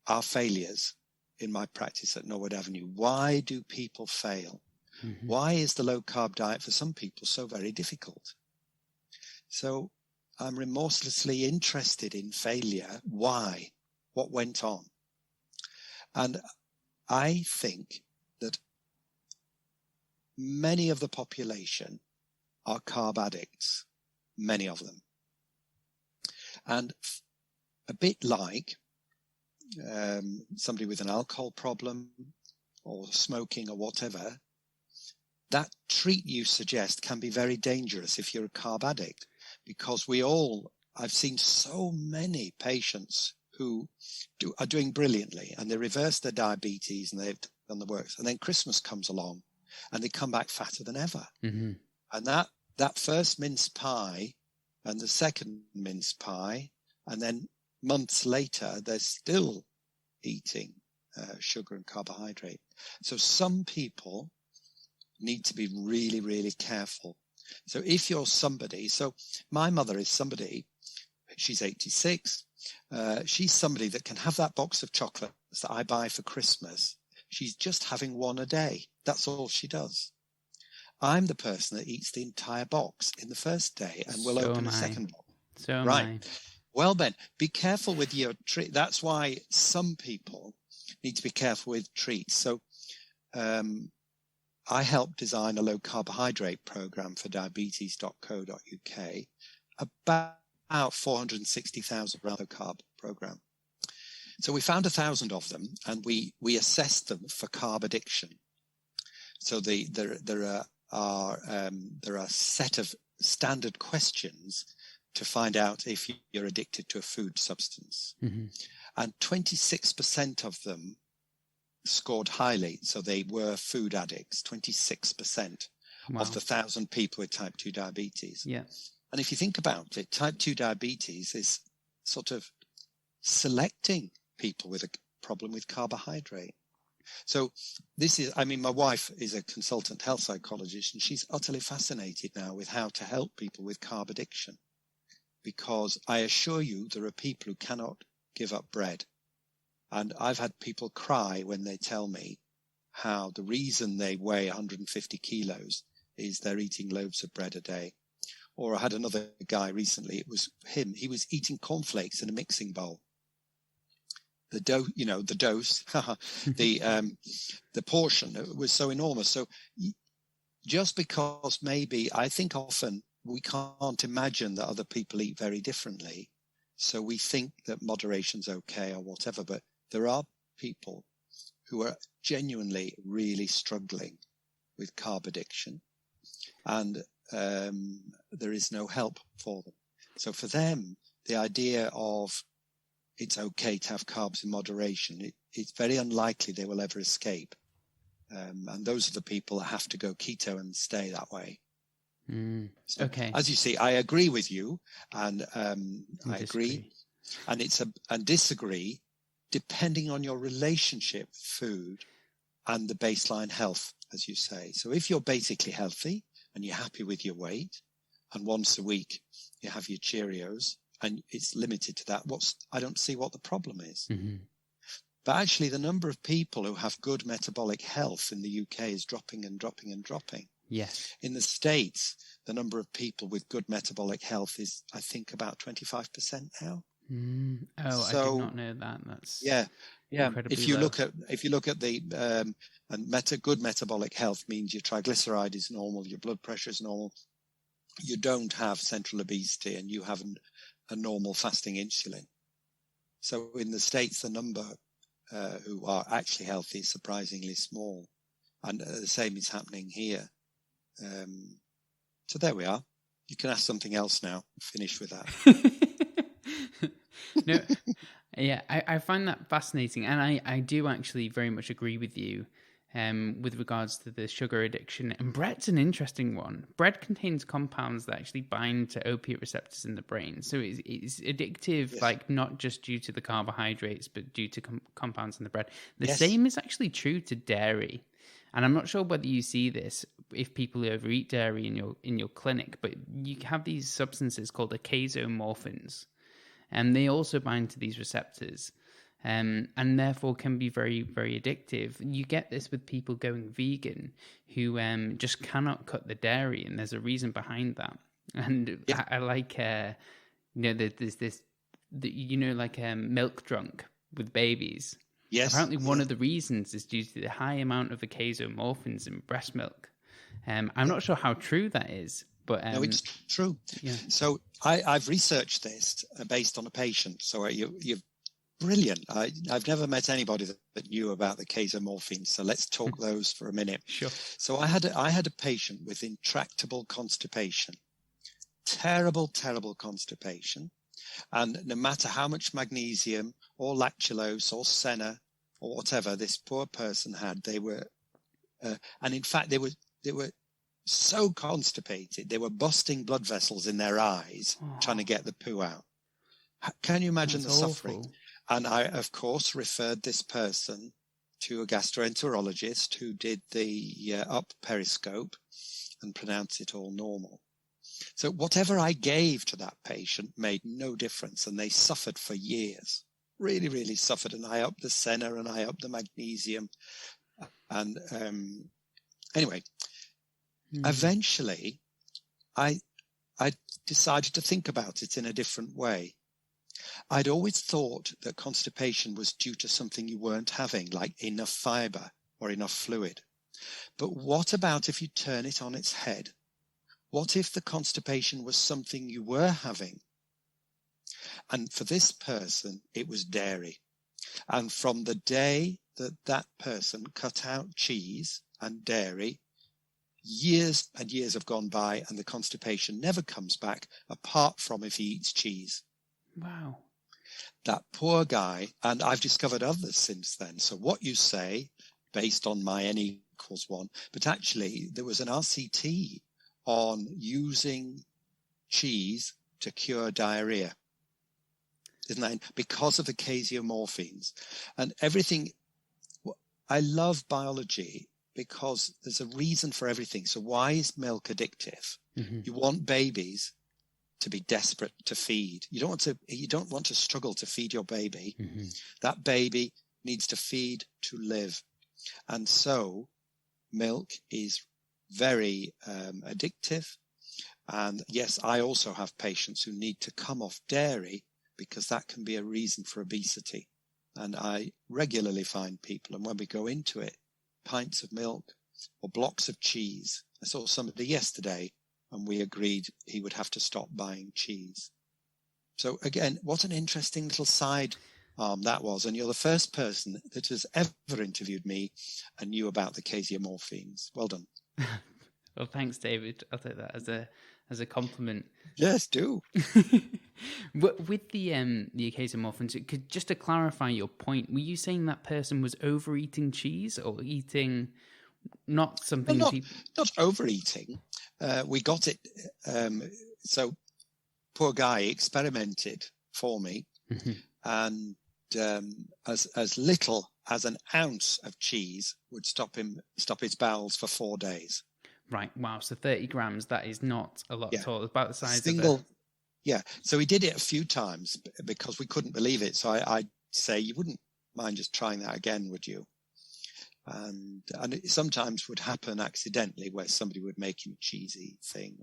our failures in my practice at Norwood Avenue. Why do people fail? Mm-hmm. Why is the low-carb diet for some people so very difficult? So I'm remorselessly interested in failure. Why? What went on? And I think that many of the population are carb addicts, many of them. And a bit like somebody with an alcohol problem or smoking or whatever, that treat you suggest can be very dangerous if you're a carb addict, because I've seen so many patients who are doing brilliantly and they reverse their diabetes and they've done the works, and then Christmas comes along and they come back fatter than ever. Mm-hmm. And that first mince pie and the second mince pie, and then months later, they're still eating sugar and carbohydrate. So some people need to be really, really careful. So if you're somebody, so my mother is somebody, she's 86. She's somebody that can have that box of chocolates that I buy for Christmas. She's just having one a day. That's all she does. I'm the person that eats the entire box in the first day and will open a second box. So right. Well, Ben, be careful with your treat. That's why some people need to be careful with treats. So I helped design a low carbohydrate program for diabetes.co.uk, about 460,000 low carb program. So we found 1,000 of them and we assessed them for carb addiction. So there are a set of standard questions to find out if you're addicted to a food substance. Mm-hmm. And 26% of them scored highly. So they were food addicts, 26% of the 1,000 people with type 2 diabetes. Yeah. And if you think about it, type 2 diabetes is sort of selecting people with a problem with carbohydrate. So my wife is a consultant health psychologist, and she's utterly fascinated now with how to help people with carb addiction. Because I assure you, there are people who cannot give up bread. And I've had people cry when they tell me how the reason they weigh 150 kilos is they're eating loaves of bread a day. Or I had another guy recently, it was him, he was eating cornflakes in a mixing bowl. The dose, the portion was so enormous. So just because maybe, I think often we can't imagine that other people eat very differently. So we think that moderation's okay or whatever, but there are people who are genuinely really struggling with carb addiction, and there is no help for them. So for them, the idea of it's okay to have carbs in moderation, it's very unlikely they will ever escape. And those are the people that have to go keto and stay that way. So, okay. As you see, I agree with you, and I agree, and disagree, depending on your relationship with food and the baseline health, as you say. So if you're basically healthy and you're happy with your weight, and once a week you have your Cheerios, and it's limited to that, I don't see what the problem is. Mm-hmm. But actually, the number of people who have good metabolic health in the UK is dropping and dropping and dropping. Yes. In the States, the number of people with good metabolic health is, I think, about 25% now. Oh, I did not know that. That's incredibly If you low. look at the good metabolic health means your triglyceride is normal, your blood pressure is normal. You don't have central obesity, and you have a normal fasting insulin. So in the States, the number who are actually healthy is surprisingly small, and the same is happening here. So there we are. You can ask something else now. Finish with that. No, yeah, I find that fascinating, and I do actually very much agree with you with regards to the sugar addiction. And bread's an interesting one. Bread contains compounds that actually bind to opiate receptors in the brain, so it's addictive, Yes. like not just due to the carbohydrates, but due to compounds in the bread. The Yes. same is actually true to dairy. And I'm not sure whether you see this if people overeat dairy in your clinic, but you have these substances called casomorphins, and they also bind to these receptors, and therefore can be very, very addictive. You get this with people going vegan who just cannot cut the dairy, and there's a reason behind that. And Yeah. I like, there's this, like milk drunk with babies. Yes. Apparently, one of the reasons is due to the high amount of the casomorphins in breast milk. I'm not sure how true that is, but no, it's true. Yeah. So I've researched this based on a patient. So you're brilliant. I've never met anybody that knew about the casomorphins. So let's talk those for a minute. Sure. So I had a patient with intractable constipation, terrible constipation. And no matter how much magnesium or lactulose or senna or whatever this poor person had, they were, and in fact, they were so constipated, they were busting blood vessels in their eyes, trying to get the poo out. Can you imagine That's the awful. suffering? And I, of course, referred this person to a gastroenterologist who did the up periscope and pronounced it all normal. So whatever I gave to that patient made no difference, and they suffered for years, really, really suffered. And I upped the senna and I upped the magnesium. And anyway, eventually I decided to think about it in a different way. I'd always thought that constipation was due to something you weren't having, like enough fiber or enough fluid. But what about if you turn it on its head? What if the constipation was something you were having? And for this person, it was dairy. And from the day that person cut out cheese and dairy, years and years have gone by, and the constipation never comes back, apart from if he eats cheese. Wow. That poor guy, and I've discovered others since then. So what you say, based on my N=1, but actually there was an RCT on using cheese to cure diarrhea. Isn't that because of the casomorphins and everything? I love biology because there's a reason for everything. So why is milk addictive? Mm-hmm. You want babies to be desperate to feed. You don't want to struggle to feed your baby. Mm-hmm. That baby needs to feed to live. And so milk is very addictive. And yes, I also have patients who need to come off dairy because that can be a reason for obesity. And I regularly find people, and when we go into it, pints of milk or blocks of cheese. I saw somebody yesterday and we agreed he would have to stop buying cheese. So again, what an interesting little side that was. And you're the first person that has ever interviewed me and knew about the casomorphins. Well done. Well, thanks, David. I'll take that as a compliment. Yes, do. With the casomorphins, just to clarify your point, were you saying that person was overeating cheese or eating not something? Well, not overeating. We got it. So poor guy experimented for me, mm-hmm. and as little as an ounce of cheese would stop his bowels for 4 days. Right. Wow. So 30 grams, that is not a lot at all. It's about the size of a... Yeah. So he did it a few times because we couldn't believe it. So I'd say, you wouldn't mind just trying that again, would you? And it sometimes would happen accidentally where somebody would make him a cheesy thing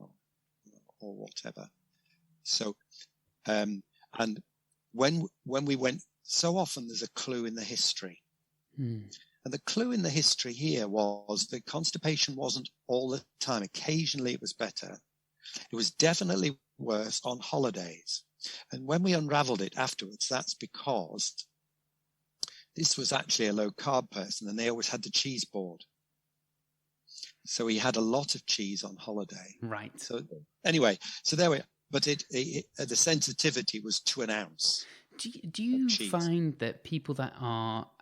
or whatever. So, and when we went, so often there's a clue in the history. And the clue in the history here was that constipation wasn't all the time. Occasionally it was better. It was definitely worse on holidays. And when we unraveled it afterwards, that's because this was actually a low-carb person, and they always had the cheese board. So he had a lot of cheese on holiday. Right. So anyway, so there we are. But the sensitivity was to an ounce. Do you find that people that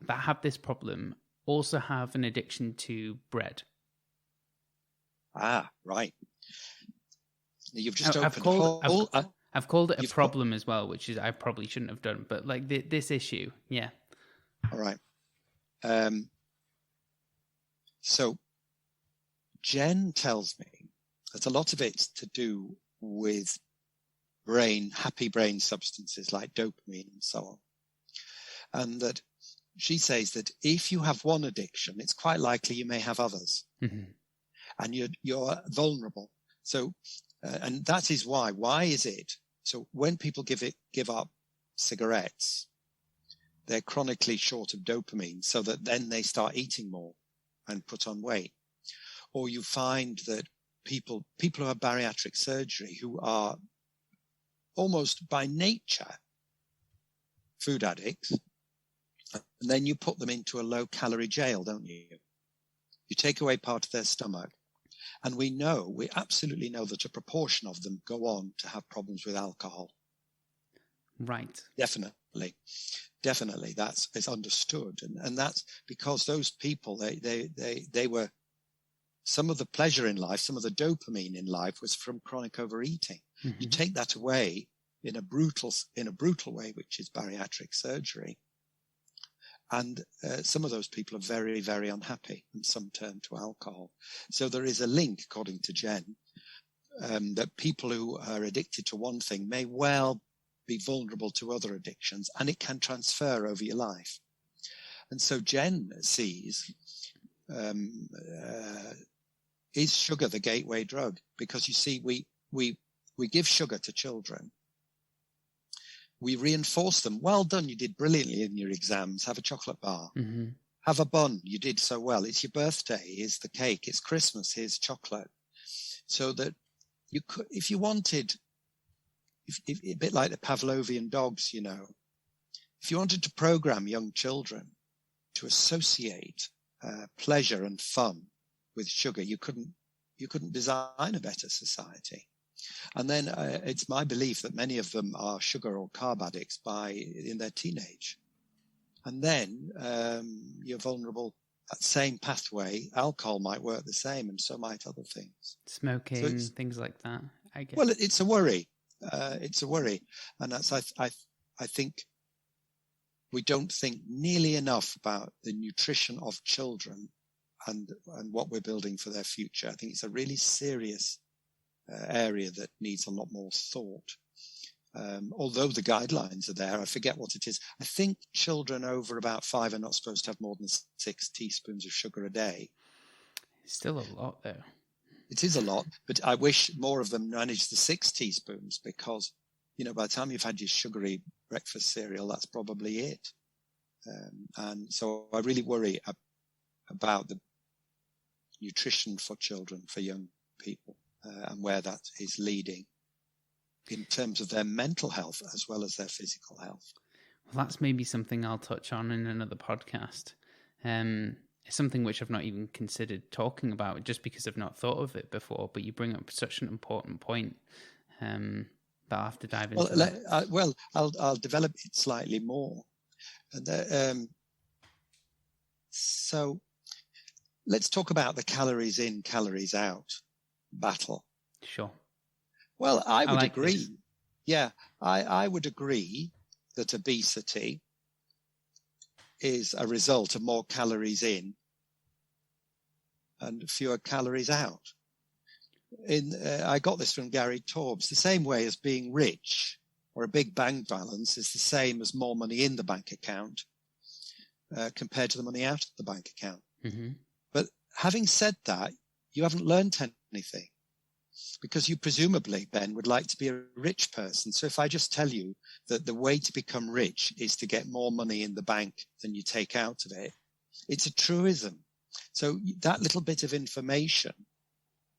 have this problem also have an addiction to bread? Ah, right. You've just I've called it a problem as well, which is I probably shouldn't have done. But like this issue, yeah. All right. So Jen tells me that a lot of it's to do with happy brain substances like dopamine and so on. And that she says that if you have one addiction, it's quite likely you may have others. And you're vulnerable. So, and that is why. Why is it? So when people give up cigarettes, they're chronically short of dopamine, so that then they start eating more and put on weight. Or you find that people who have bariatric surgery, who are almost by nature food addicts, and then you put them into a low-calorie jail, don't you? You take away part of their stomach. And we absolutely know that a proportion of them go on to have problems with alcohol. Right. Definitely. It's understood. And that's because those people, they were, some of the pleasure in life, some of the dopamine in life was from chronic overeating. You take that away in a brutal way, which is bariatric surgery. And some of those people are very, very unhappy, and some turn to alcohol. So there is a link, according to Jen, that people who are addicted to one thing may well be vulnerable to other addictions, and it can transfer over your life. And so Jen sees, is sugar the gateway drug? Because you see, we give sugar to children. We reinforce them. Well done. You did brilliantly in your exams. Have a chocolate bar. Have a bun. You did so well. It's your birthday. Here's the cake. It's Christmas. Here's chocolate. So that you could, if you wanted, a bit like the Pavlovian dogs, if you wanted to program young children to associate pleasure and fun with sugar, you couldn't design a better society. And then it's my belief that many of them are sugar or carb addicts in their teenage. And then you're vulnerable. That same pathway, alcohol might work the same, and so might other things. Smoking, things like that. I guess. Well, it's a worry. It's a worry, and that's I think we don't think nearly enough about the nutrition of children and what we're building for their future. I think it's a really serious area that needs a lot more thought. Although the guidelines are there, I forget what it is. I think children over about 5 are not supposed to have more than 6 teaspoons of sugar a day. It's still a lot, though. It is a lot, but I wish more of them managed the 6 teaspoons because, by the time you've had your sugary breakfast cereal, that's probably it. And so I really worry about the nutrition for children, for young people, and where that is leading in terms of their mental health as well as their physical health. Well, that's maybe something I'll touch on in another podcast. It's something which I've not even considered talking about just because I've not thought of it before, but you bring up such an important point that I'll have to dive into. I'll develop it slightly more. And so let's talk about the calories in, calories out battle. Sure. Well, I would agree. This. Yeah, I would agree that obesity is a result of more calories in and fewer calories out. I got this from Gary Taubes. The same way as being rich or a big bank balance is the same as more money in the bank account compared to the money out of the bank account. Mm-hmm. But having said that, you haven't learned anything, because you presumably, Ben, would like to be a rich person. So if I just tell you that the way to become rich is to get more money in the bank than you take out of it, it's a truism. So that little bit of information.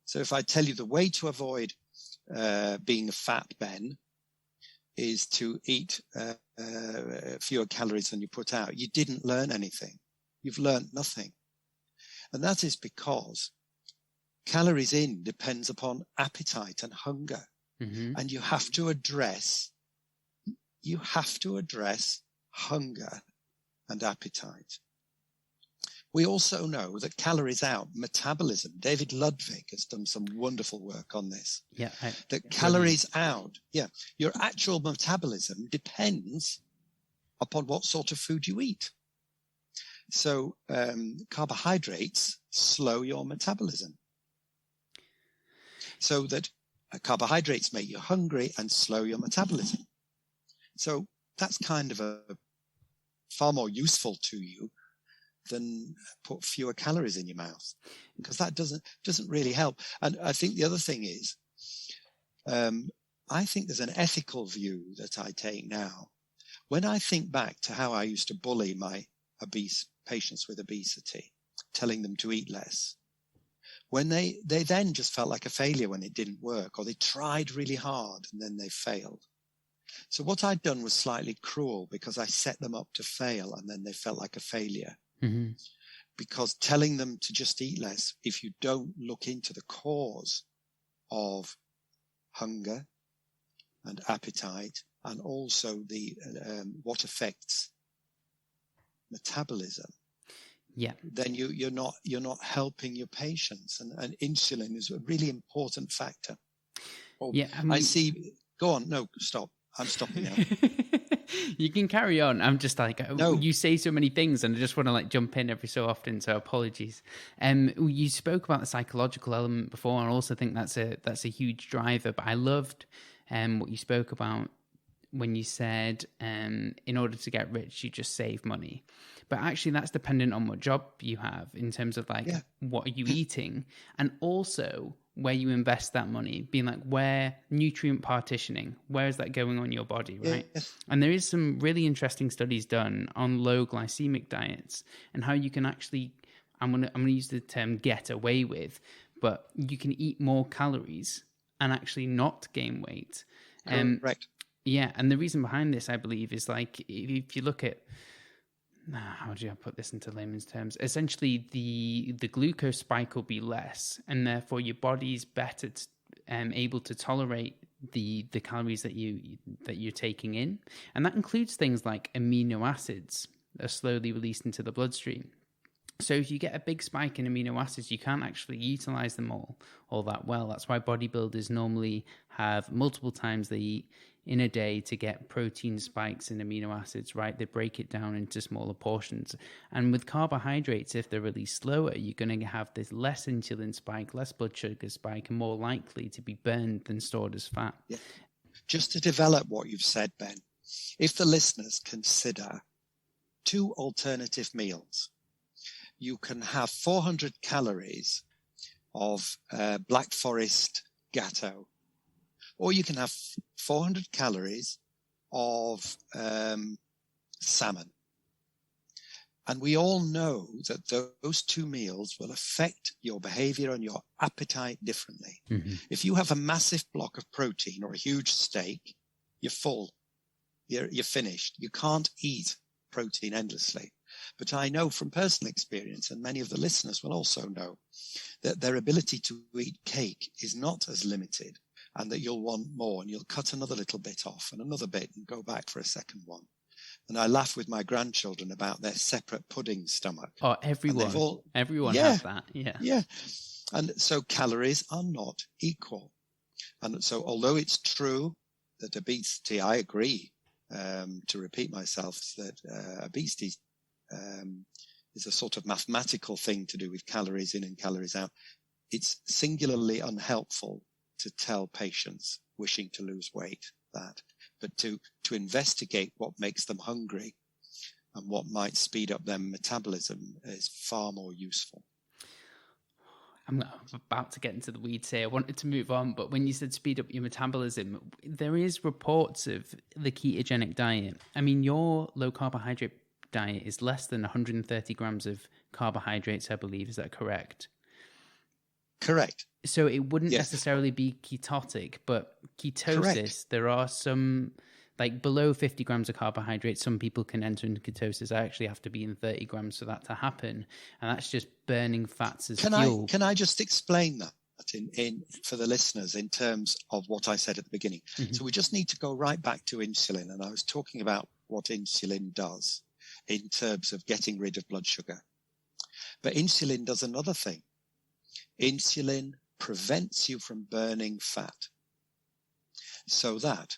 So if I tell you the way to avoid being a fat Ben is to eat fewer calories than you put out, you didn't learn anything. You've learned nothing. And that is because calories in depends upon appetite and hunger. Mm-hmm. And you have to address hunger and appetite. We also know that calories out, metabolism, David Ludwig has done some wonderful work on this. Yeah. Calories out, your actual metabolism depends upon what sort of food you eat. So carbohydrates slow your metabolism. So that carbohydrates make you hungry and slow your metabolism. So that's kind of far more useful to you than put fewer calories in your mouth, because that doesn't really help. And I think the other thing is, I think there's an ethical view that I take now. When I think back to how I used to bully my obese patients with obesity, telling them to eat less, when they then just felt like a failure when it didn't work, or they tried really hard and then they failed. So what I'd done was slightly cruel, because I set them up to fail and then they felt like a failure. Mm-hmm. Because telling them to just eat less, if you don't look into the cause of hunger and appetite, and also the what affects metabolism, then you're not helping your patients. And insulin is a really important factor. I see. Go on. No, stop. I'm stopping now. You can carry on. I'm just like, no. You say so many things and I just want to like jump in every so often. So apologies. You spoke about the psychological element before, and I also think that's a huge driver. But I loved what you spoke about when you said in order to get rich, you just save money. But actually that's dependent on what job you have in terms of like, what are you eating? And also where you invest that money, being like where nutrient partitioning, where is that going on your body, right? Yes. And there is some really interesting studies done on low glycemic diets and how you can actually, I'm gonna use the term get away with, but you can eat more calories and actually not gain weight. Correct. Yeah, and the reason behind this, I believe, is like if you look at, how do I put this into layman's terms? Essentially, the glucose spike will be less, and therefore your body's better able to tolerate the calories that you're taking in, and that includes things like amino acids that are slowly released into the bloodstream. So if you get a big spike in amino acids, you can't actually utilize them all that well. That's why bodybuilders normally have multiple times they eat in a day to get protein spikes in amino acids, right? They break it down into smaller portions. And with carbohydrates, if they're released slower, you're going to have this less insulin spike, less blood sugar spike, and more likely to be burned than stored as fat. Yeah. Just to develop what you've said, Ben, if the listeners consider 2 alternative meals, you can have 400 calories of Black Forest Gatto, or you can have 400 calories of salmon. And we all know that those 2 meals will affect your behavior and your appetite differently. Mm-hmm. If you have a massive block of protein or a huge steak, you're full. You're finished. You can't eat protein endlessly. But I know from personal experience, and many of the listeners will also know, that their ability to eat cake is not as limited, and that you'll want more, and you'll cut another little bit off and another bit and go back for a second one. And I laugh with my grandchildren about their separate pudding stomach. Oh, everyone has that. Yeah. And so calories are not equal. And so although it's true that obesity, I agree, to repeat myself, that obesity is a sort of mathematical thing to do with calories in and calories out. It's singularly unhelpful to tell patients wishing to lose weight that, but to investigate what makes them hungry and what might speed up their metabolism is far more useful. I'm about to get into the weeds here. I wanted to move on, but when you said speed up your metabolism, there is reports of the ketogenic diet. I mean, your low carbohydrate diet is less than 130 grams of carbohydrates, I believe. Is that correct? Correct. So it wouldn't necessarily be ketotic, but ketosis, correct. There are some, like below 50 grams of carbohydrates, some people can enter into ketosis. I actually have to be in 30 grams for that to happen. And that's just burning fats as fuel. Can I just explain that in for the listeners in terms of what I said at the beginning? Mm-hmm. So we just need to go right back to insulin. And I was talking about what insulin does in terms of getting rid of blood sugar. But insulin does another thing. Insulin prevents you from burning fat. So that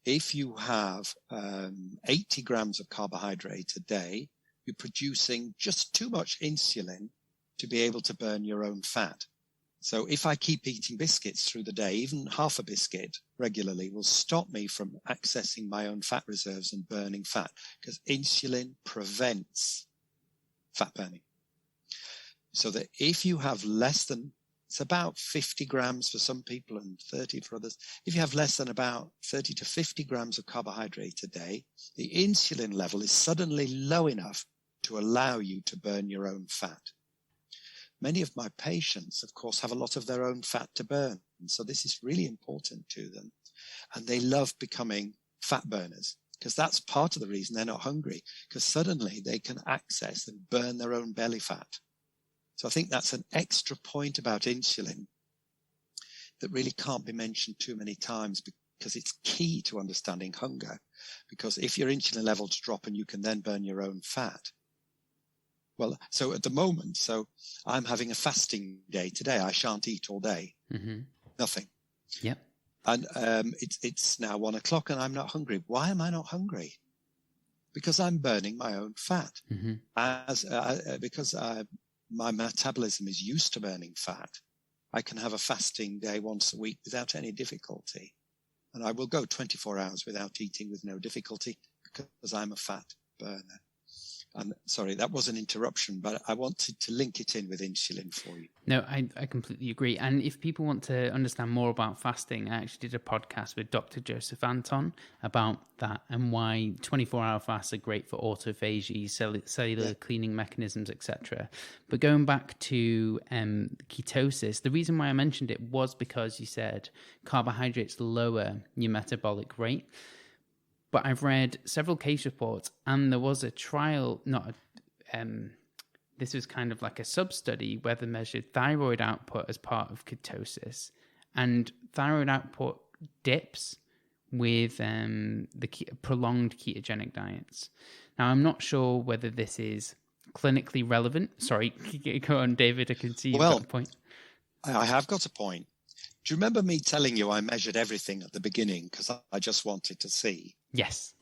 if you have 80 grams of carbohydrate a day, you're producing just too much insulin to be able to burn your own fat. So if I keep eating biscuits through the day, even half a biscuit regularly will stop me from accessing my own fat reserves and burning fat, because insulin prevents fat burning. So that if you have less than, it's about 50 grams for some people and 30 for others. If you have less than about 30 to 50 grams of carbohydrate a day, the insulin level is suddenly low enough to allow you to burn your own fat. Many of my patients, of course, have a lot of their own fat to burn. And so this is really important to them. And they love becoming fat burners, because that's part of the reason they're not hungry, because suddenly they can access and burn their own belly fat. So I think that's an extra point about insulin that really can't be mentioned too many times, because it's key to understanding hunger. Because if your insulin levels drop and you can then burn your own fat. Well, so at the moment, so I'm having a fasting day today. I shan't eat all day. Mm-hmm. Nothing. Yep. And it's now 1 o'clock and I'm not hungry. Why am I not hungry? Because I'm burning my own fat. Mm-hmm. Because my metabolism is used to burning fat. I can have a fasting day once a week without any difficulty. And I will go 24 hours without eating with no difficulty, because I'm a fat burner. And sorry, that was an interruption, but I wanted to link it in with insulin for you. No, I completely agree. And if people want to understand more about fasting, I actually did a podcast with Dr. Joseph Anton about that and why 24-hour fasts are great for autophagy, cellular cleaning mechanisms, etc. But going back to ketosis, the reason why I mentioned it was because you said carbohydrates lower your metabolic rate. But I've read several case reports, and there was a trial, this was kind of like a sub-study where they measured thyroid output as part of ketosis, and thyroid output dips with prolonged ketogenic diets. Now, I'm not sure whether this is clinically relevant. Sorry, go on, David, I can see you've got a point. I have got a point. Do you remember me telling you I measured everything at the beginning because I just wanted to see? Yes.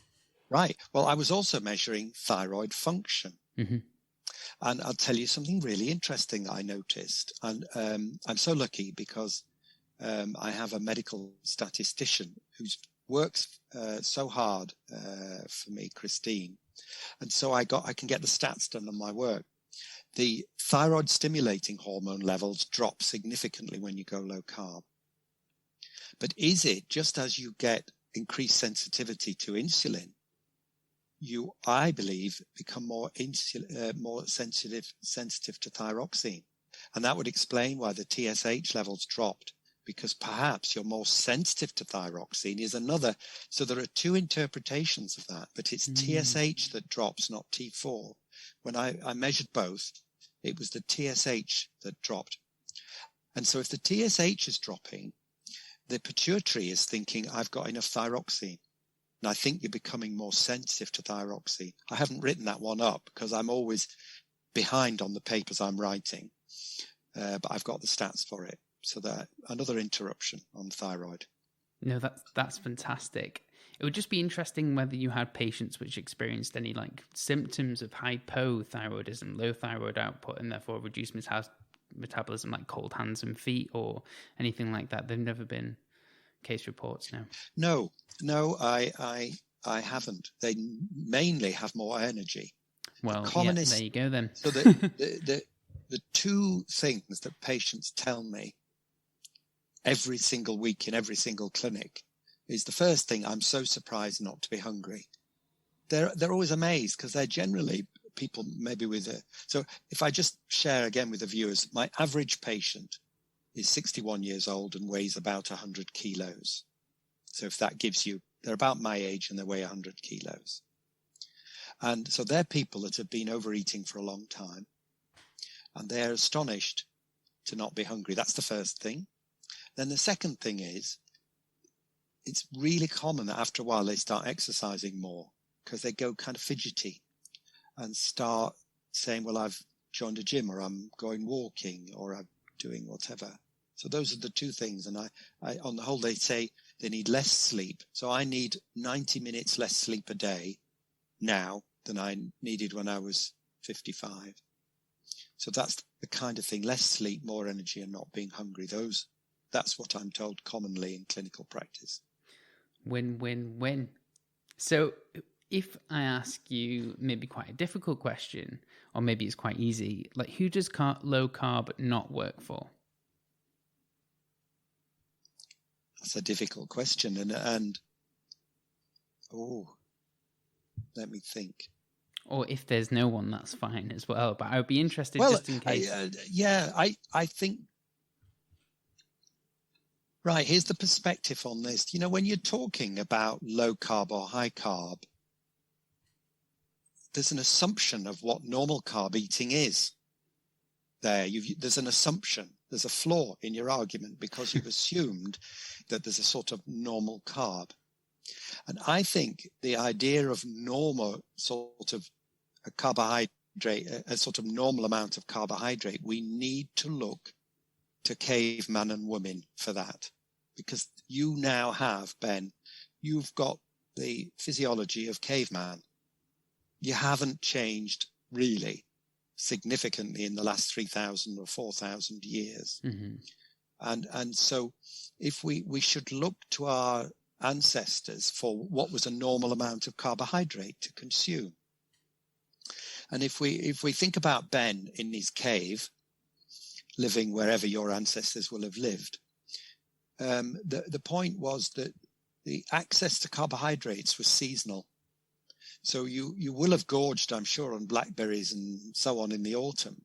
Right. Well, I was also measuring thyroid function. Mm-hmm. And I'll tell you something really interesting I noticed. And I'm so lucky because I have a medical statistician who works so hard for me, Christine. And so I can get the stats done on my work. The thyroid stimulating hormone levels drop significantly when you go low carb. But is it just as you get increased sensitivity to insulin, you, I believe, become more sensitive to thyroxine? And that would explain why the TSH levels dropped, because perhaps you're more sensitive to thyroxine is another. So there are two interpretations of that, but it's TSH that drops, not T4. When I measured both, it was the TSH that dropped. And so if the TSH is dropping, the pituitary is thinking, I've got enough thyroxine. And I think you're becoming more sensitive to thyroxine. I haven't written that one up because I'm always behind on the papers I'm writing. But I've got the stats for it. So that another interruption on thyroid. No, that's fantastic. It would just be interesting whether you had patients which experienced any like symptoms of hypothyroidism, low thyroid output, and therefore reduced metabolism, like cold hands and feet or anything like that. There've never been case reports now. No. I I haven't. They mainly have more energy. Well, Common yeah, there you go then. So the two things that patients tell me every single week in every single clinic is the first thing, I'm so surprised not to be hungry. They're always amazed because they're generally people maybe with a... So if I just share again with the viewers, my average patient is 61 years old and weighs about 100 kilos. So if that gives you... They're about my age and they weigh 100 kilos. And so they're people that have been overeating for a long time. And they're astonished to not be hungry. That's the first thing. Then the second thing is, it's really common that after a while they start exercising more because they go kind of fidgety and start saying, well, I've joined a gym, or I'm going walking, or I'm doing whatever. So those are the two things. And I on the whole, they say they need less sleep. So I need 90 minutes less sleep a day now than I needed when I was 55. So that's the kind of thing, less sleep, more energy, and not being hungry. That's what I'm told commonly in clinical practice. Win. So if I ask you maybe quite a difficult question, or maybe it's quite easy, like who does low carb not work for? That's a difficult question. And let me think. Or if there's no one, that's fine as well. But I would be interested just in case. I think... Right, here's the perspective on this. You know, when you're talking about low carb or high carb, there's an assumption of what normal carb eating is. There's an assumption. There's a flaw in your argument because you've assumed that there's a sort of normal carb. And I think the idea of normal sort of a carbohydrate, a sort of normal amount of carbohydrate, we need to look to caveman and women for that. Because you now have, Ben, you've got the physiology of caveman. You haven't changed really significantly in the last 3,000 or 4,000 years. Mm-hmm. And so if we should look to our ancestors for what was a normal amount of carbohydrate to consume. And if we think about Ben in his cave, living wherever your ancestors will have lived, the point was that the access to carbohydrates was seasonal. So you will have gorged, I'm sure, on blackberries and so on in the autumn.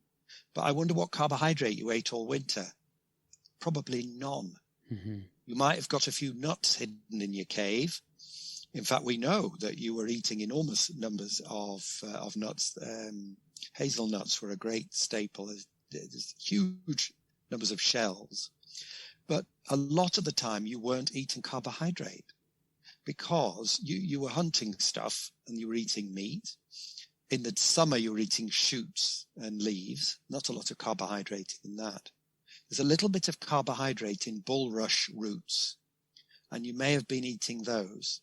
But I wonder what carbohydrate you ate all winter. Probably none. Mm-hmm. You might have got a few nuts hidden in your cave. In fact, we know that you were eating enormous numbers of nuts. Hazelnuts were a great staple. There's huge numbers of shells. But a lot of the time you weren't eating carbohydrate because you were hunting stuff and you were eating meat. In the summer, you were eating shoots and leaves. Not a lot of carbohydrate in that. There's a little bit of carbohydrate in bulrush roots, and you may have been eating those.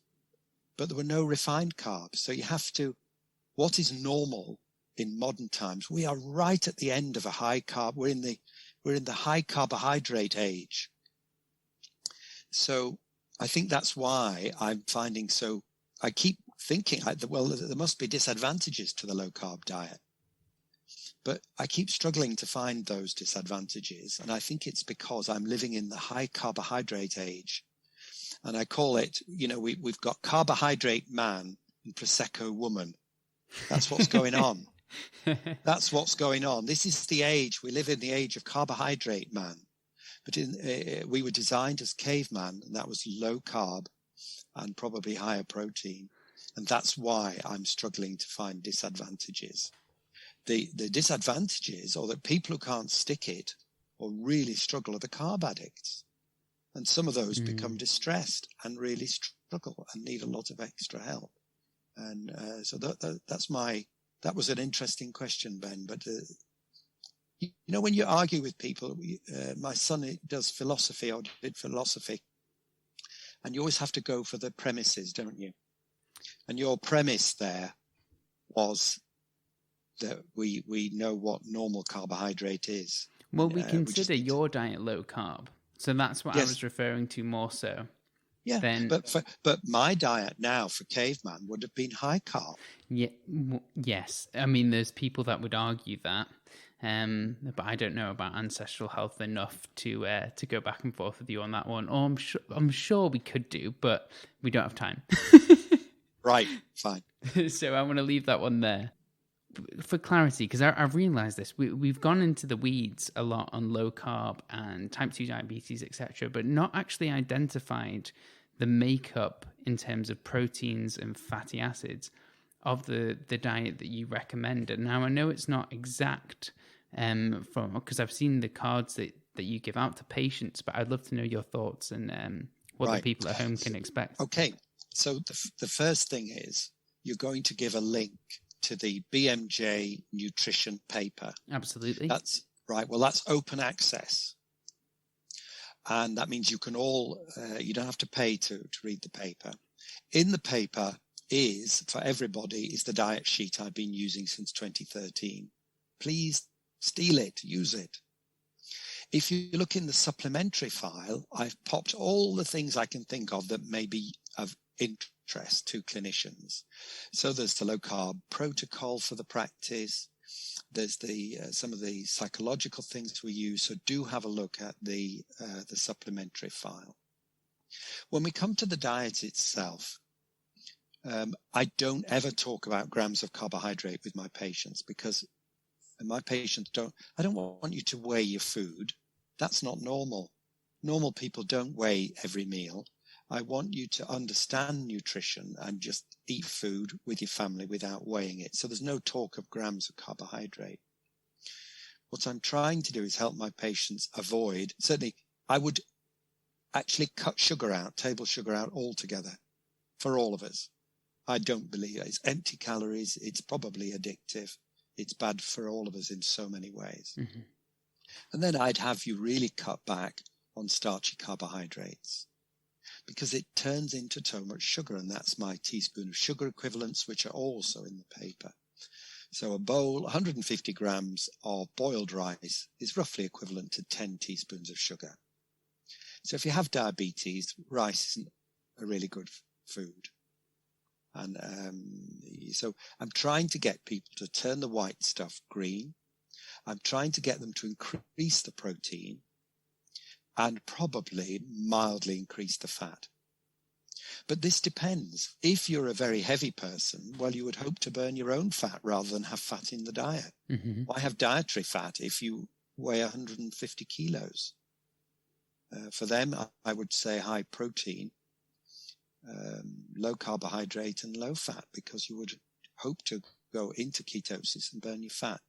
But there were no refined carbs. So you have to, what is normal in modern times? We are right at the end of a high carb. We're in the high carbohydrate age. So I think that's why I'm finding I keep thinking, well, there must be disadvantages to the low carb diet. But I keep struggling to find those disadvantages. And I think it's because I'm living in the high carbohydrate age. And I call it, we've got carbohydrate man and Prosecco woman. That's what's going on. That's what's going on. This is the age. We live in the age of carbohydrate man. But we were designed as caveman, and that was low carb and probably higher protein. And that's why I'm struggling to find disadvantages. The disadvantages, or the people who can't stick it or really struggle, are the carb addicts. And some of those become distressed and really struggle and need a lot of extra help. And so that was an interesting question, Ben. But when you argue with people, my son does philosophy or did philosophy, and you always have to go for the premises, don't you? And your premise there was that we know what normal carbohydrate is. Well, we consider your diet low carb. So that's what I was referring to more so. Yeah, then but my diet now for caveman would have been high carb. yeah, yes. I mean, there's people that would argue that, but I don't know about ancestral health enough to go back and forth with you on that one. Or I'm sure we could do, but we don't have time. Right, fine. So I want to leave that one there. For clarity, because I've realised this, we've gone into the weeds a lot on low carb and type 2 diabetes, etc., but not actually identified the makeup in terms of proteins and fatty acids of the diet that you recommend. And now I know it's not exact because I've seen the cards that you give out to patients, but I'd love to know your thoughts and what the people at home can expect. Okay, so the first thing is you're going to give a link to the BMJ nutrition paper. Absolutely. That's right. Well, that's open access. And that means you can all, you don't have to pay to read the paper. In the paper for everybody, is the diet sheet I've been using since 2013. Please steal it, use it. If you look in the supplementary file, I've popped all the things I can think of that may be of interest to clinicians. So there's the low carb protocol for the practice. There's some of the psychological things we use. So do have a look at the supplementary file. When we come to the diet itself, I don't ever talk about grams of carbohydrate with my patients because my patients I don't want you to weigh your food. That's not normal. Normal people don't weigh every meal. I want you to understand nutrition and just eat food with your family without weighing it. So there's no talk of grams of carbohydrate. What I'm trying to do is help my patients avoid, certainly I would actually cut sugar out, table sugar out altogether for all of us. I don't believe it. It's empty calories. It's probably addictive. It's bad for all of us in so many ways. Mm-hmm. And then I'd have you really cut back on starchy carbohydrates, because it turns into so much sugar, and that's my teaspoon of sugar equivalents, which are also in the paper. So a bowl, 150 grams of boiled rice is roughly equivalent to 10 teaspoons of sugar. So if you have diabetes, rice isn't a really good food. And so I'm trying to get people to turn the white stuff green. I'm trying to get them to increase the protein and probably mildly increase the fat. But this depends. If you're a very heavy person, well, you would hope to burn your own fat rather than have fat in the diet. Mm-hmm. Why have dietary fat if you weigh 150 kilos? For them, I would say high protein, low carbohydrate and low fat, because you would hope to go into ketosis and burn your fat.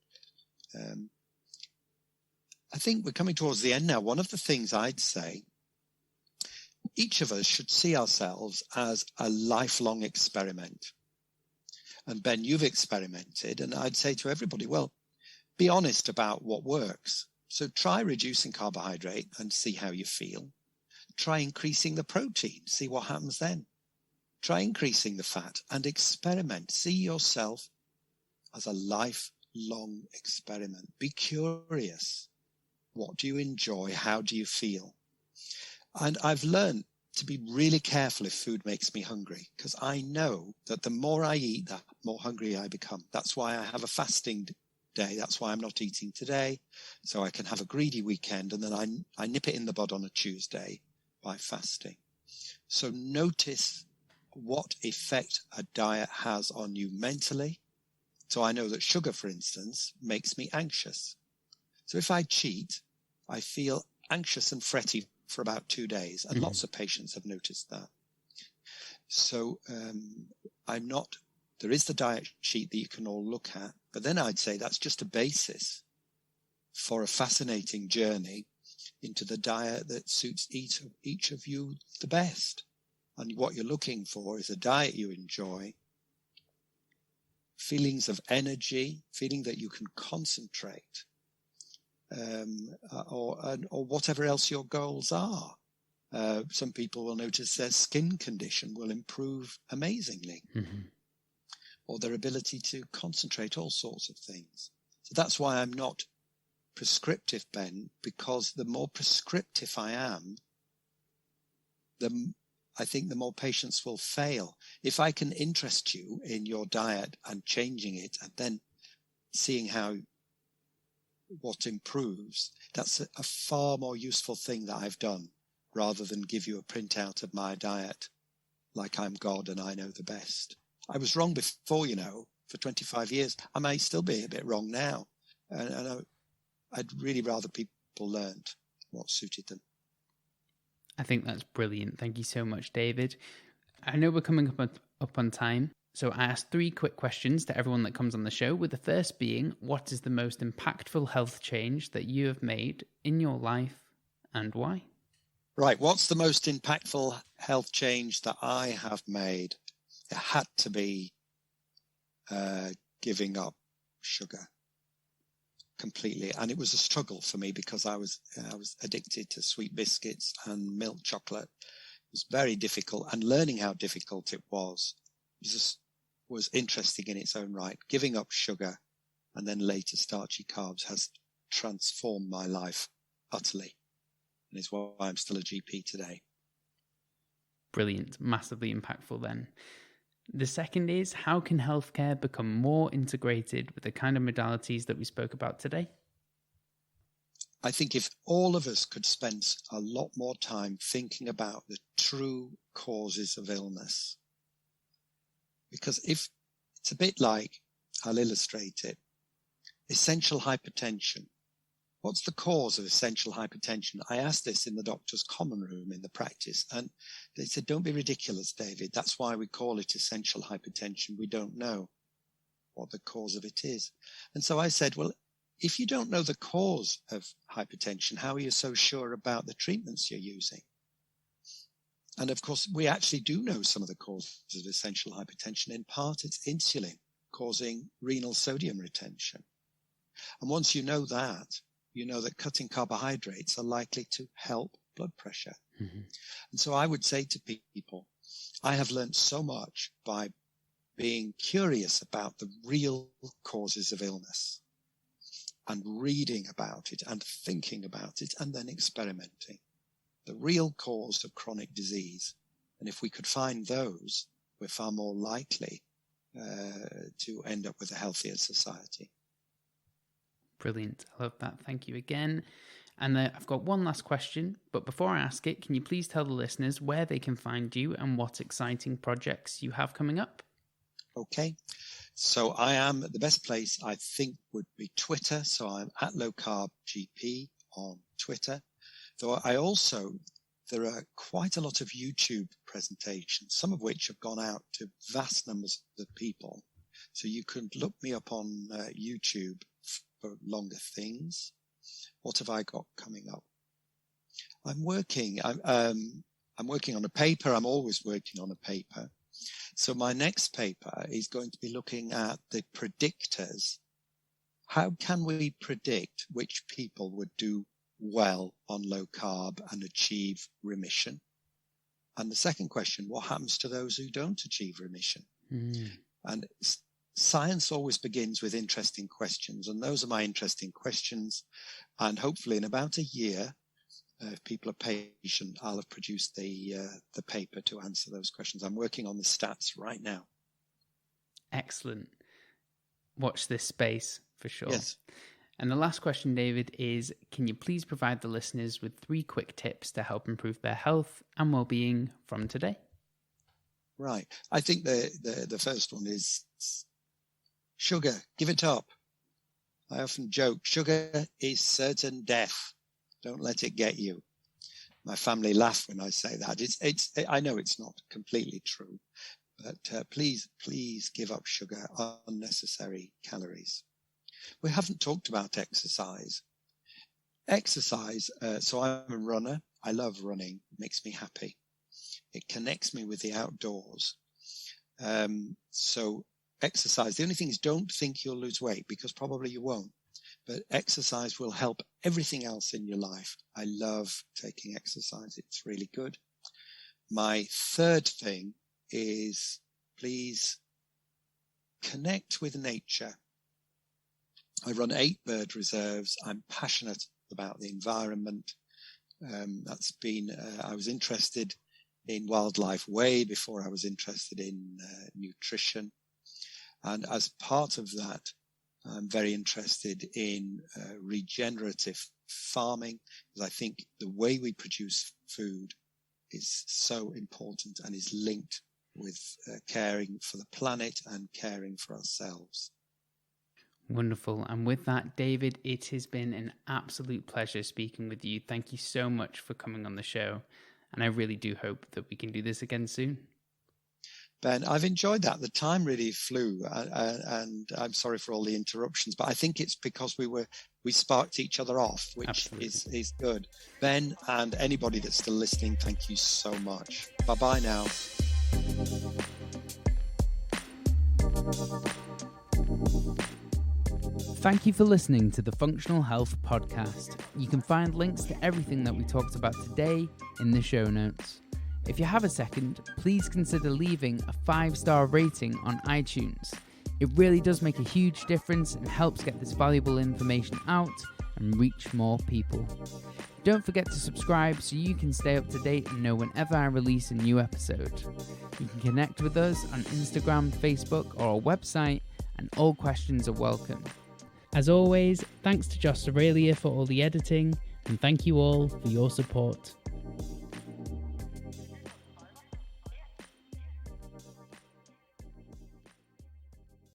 I think we're coming towards the end now. One of the things I'd say, each of us should see ourselves as a lifelong experiment. And Ben, you've experimented, and I'd say to everybody, well, be honest about what works. So try reducing carbohydrate and see how you feel. Try increasing the protein, see what happens then. Try increasing the fat and experiment. See yourself as a lifelong experiment. Be curious. What do you enjoy? How do you feel? And I've learned to be really careful if food makes me hungry, because I know that the more I eat, the more hungry I become. That's why I have a fasting day. That's why I'm not eating today, so I can have a greedy weekend, and then I nip it in the bud on a Tuesday by fasting. So notice what effect a diet has on you mentally. So I know that sugar, for instance, makes me anxious. So if I cheat, I feel anxious and fretty for about 2 days. And lots of patients have noticed that. So there is the diet sheet that you can all look at, but then I'd say that's just a basis for a fascinating journey into the diet that suits each of you the best. And what you're looking for is a diet you enjoy, feelings of energy, feeling that you can concentrate, or whatever else your goals are. Some people will notice their skin condition will improve amazingly, or their ability to concentrate, all sorts of things. So that's why I'm not prescriptive, Ben, because the more prescriptive I am, the I think the more patients will fail. If I can interest you in your diet and changing it and then seeing what improves, that's a far more useful thing that I've done rather than give you a printout of my diet like I'm God and I know the best. I was wrong before, for 25 years. I may still be a bit wrong now. And I'd really rather people learned what suited them. I think that's brilliant. Thank you so much, David. I know we're coming up on time, so I asked 3 quick questions to everyone that comes on the show, with the first being, what is the most impactful health change that you have made in your life and why? Right. What's the most impactful health change that I have made? It had to be giving up sugar completely. And it was a struggle for me because I was addicted to sweet biscuits and milk chocolate. It was very difficult, and learning how difficult it was interesting in its own right. Giving up sugar and then later starchy carbs has transformed my life utterly, and is why I'm still a GP today. Brilliant. Massively impactful then. The second is, how can healthcare become more integrated with the kind of modalities that we spoke about today? I think if all of us could spend a lot more time thinking about the true causes of illness, because if it's a bit like, I'll illustrate it, essential hypertension. What's the cause of essential hypertension? I asked this in the doctor's common room in the practice, and they said, don't be ridiculous, David. That's why we call it essential hypertension. We don't know what the cause of it is. And so I said, well, if you don't know the cause of hypertension, how are you so sure about the treatments you're using? And of course, we actually do know some of the causes of essential hypertension. In part, it's insulin causing renal sodium retention. And once you know that cutting carbohydrates are likely to help blood pressure. Mm-hmm. And so I would say to people, I have learned so much by being curious about the real causes of illness and reading about it and thinking about it and then experimenting. The real cause of chronic disease. And if we could find those, we're far more likely to end up with a healthier society. Brilliant. I love that. Thank you again. And I've got one last question, but before I ask it, can you please tell the listeners where they can find you and what exciting projects you have coming up? Okay. So the best place I think would be Twitter. So I'm at Low-Carb GP on Twitter. Though there are quite a lot of YouTube presentations, some of which have gone out to vast numbers of people. So you can look me up on YouTube for longer things. What have I got coming up? I'm working on a paper. I'm always working on a paper. So my next paper is going to be looking at the predictors. How can we predict which people would do well on low carb and achieve remission? And the second question, what happens to those who don't achieve remission? And science always begins with interesting questions, and those are my interesting questions. And hopefully in about a year, if people are patient, I'll have produced the paper to answer those questions. I'm working on the stats right now. Excellent. Watch this space for sure. Yes. And the last question, David, is, can you please provide the listeners with 3 quick tips to help improve their health and well-being from today? Right. I think the first one is sugar. Give it up. I often joke, sugar is certain death. Don't let it get you. My family laugh when I say that. I know it's not completely true, but please give up sugar, unnecessary calories. We haven't talked about exercise. So I'm a runner. I love running. It makes me happy. It connects me with the outdoors. So exercise. The only thing is, don't think you'll lose weight, because probably you won't. But exercise will help everything else in your life. I love taking exercise. It's really good. My third thing is, please connect with nature. I run 8 bird reserves. I'm passionate about the environment. I was interested in wildlife way before I was interested in nutrition. And as part of that, I'm very interested in regenerative farming, because I think the way we produce food is so important and is linked with caring for the planet and caring for ourselves. Wonderful. And with that, David, it has been an absolute pleasure speaking with you. Thank you so much for coming on the show. And I really do hope that we can do this again soon. Ben, I've enjoyed that. The time really flew, and I'm sorry for all the interruptions, but I think it's because we sparked each other off, which is good. Ben, and anybody that's still listening, thank you so much. Bye-bye now. Thank you for listening to the Functional Health Podcast. You can find links to everything that we talked about today in the show notes. If you have a second, please consider leaving a 5-star rating on iTunes. It really does make a huge difference and helps get this valuable information out and reach more people. Don't forget to subscribe so you can stay up to date and know whenever I release a new episode. You can connect with us on Instagram, Facebook, or our website, and all questions are welcome. As always, thanks to Josh Aurelia for all the editing, and thank you all for your support.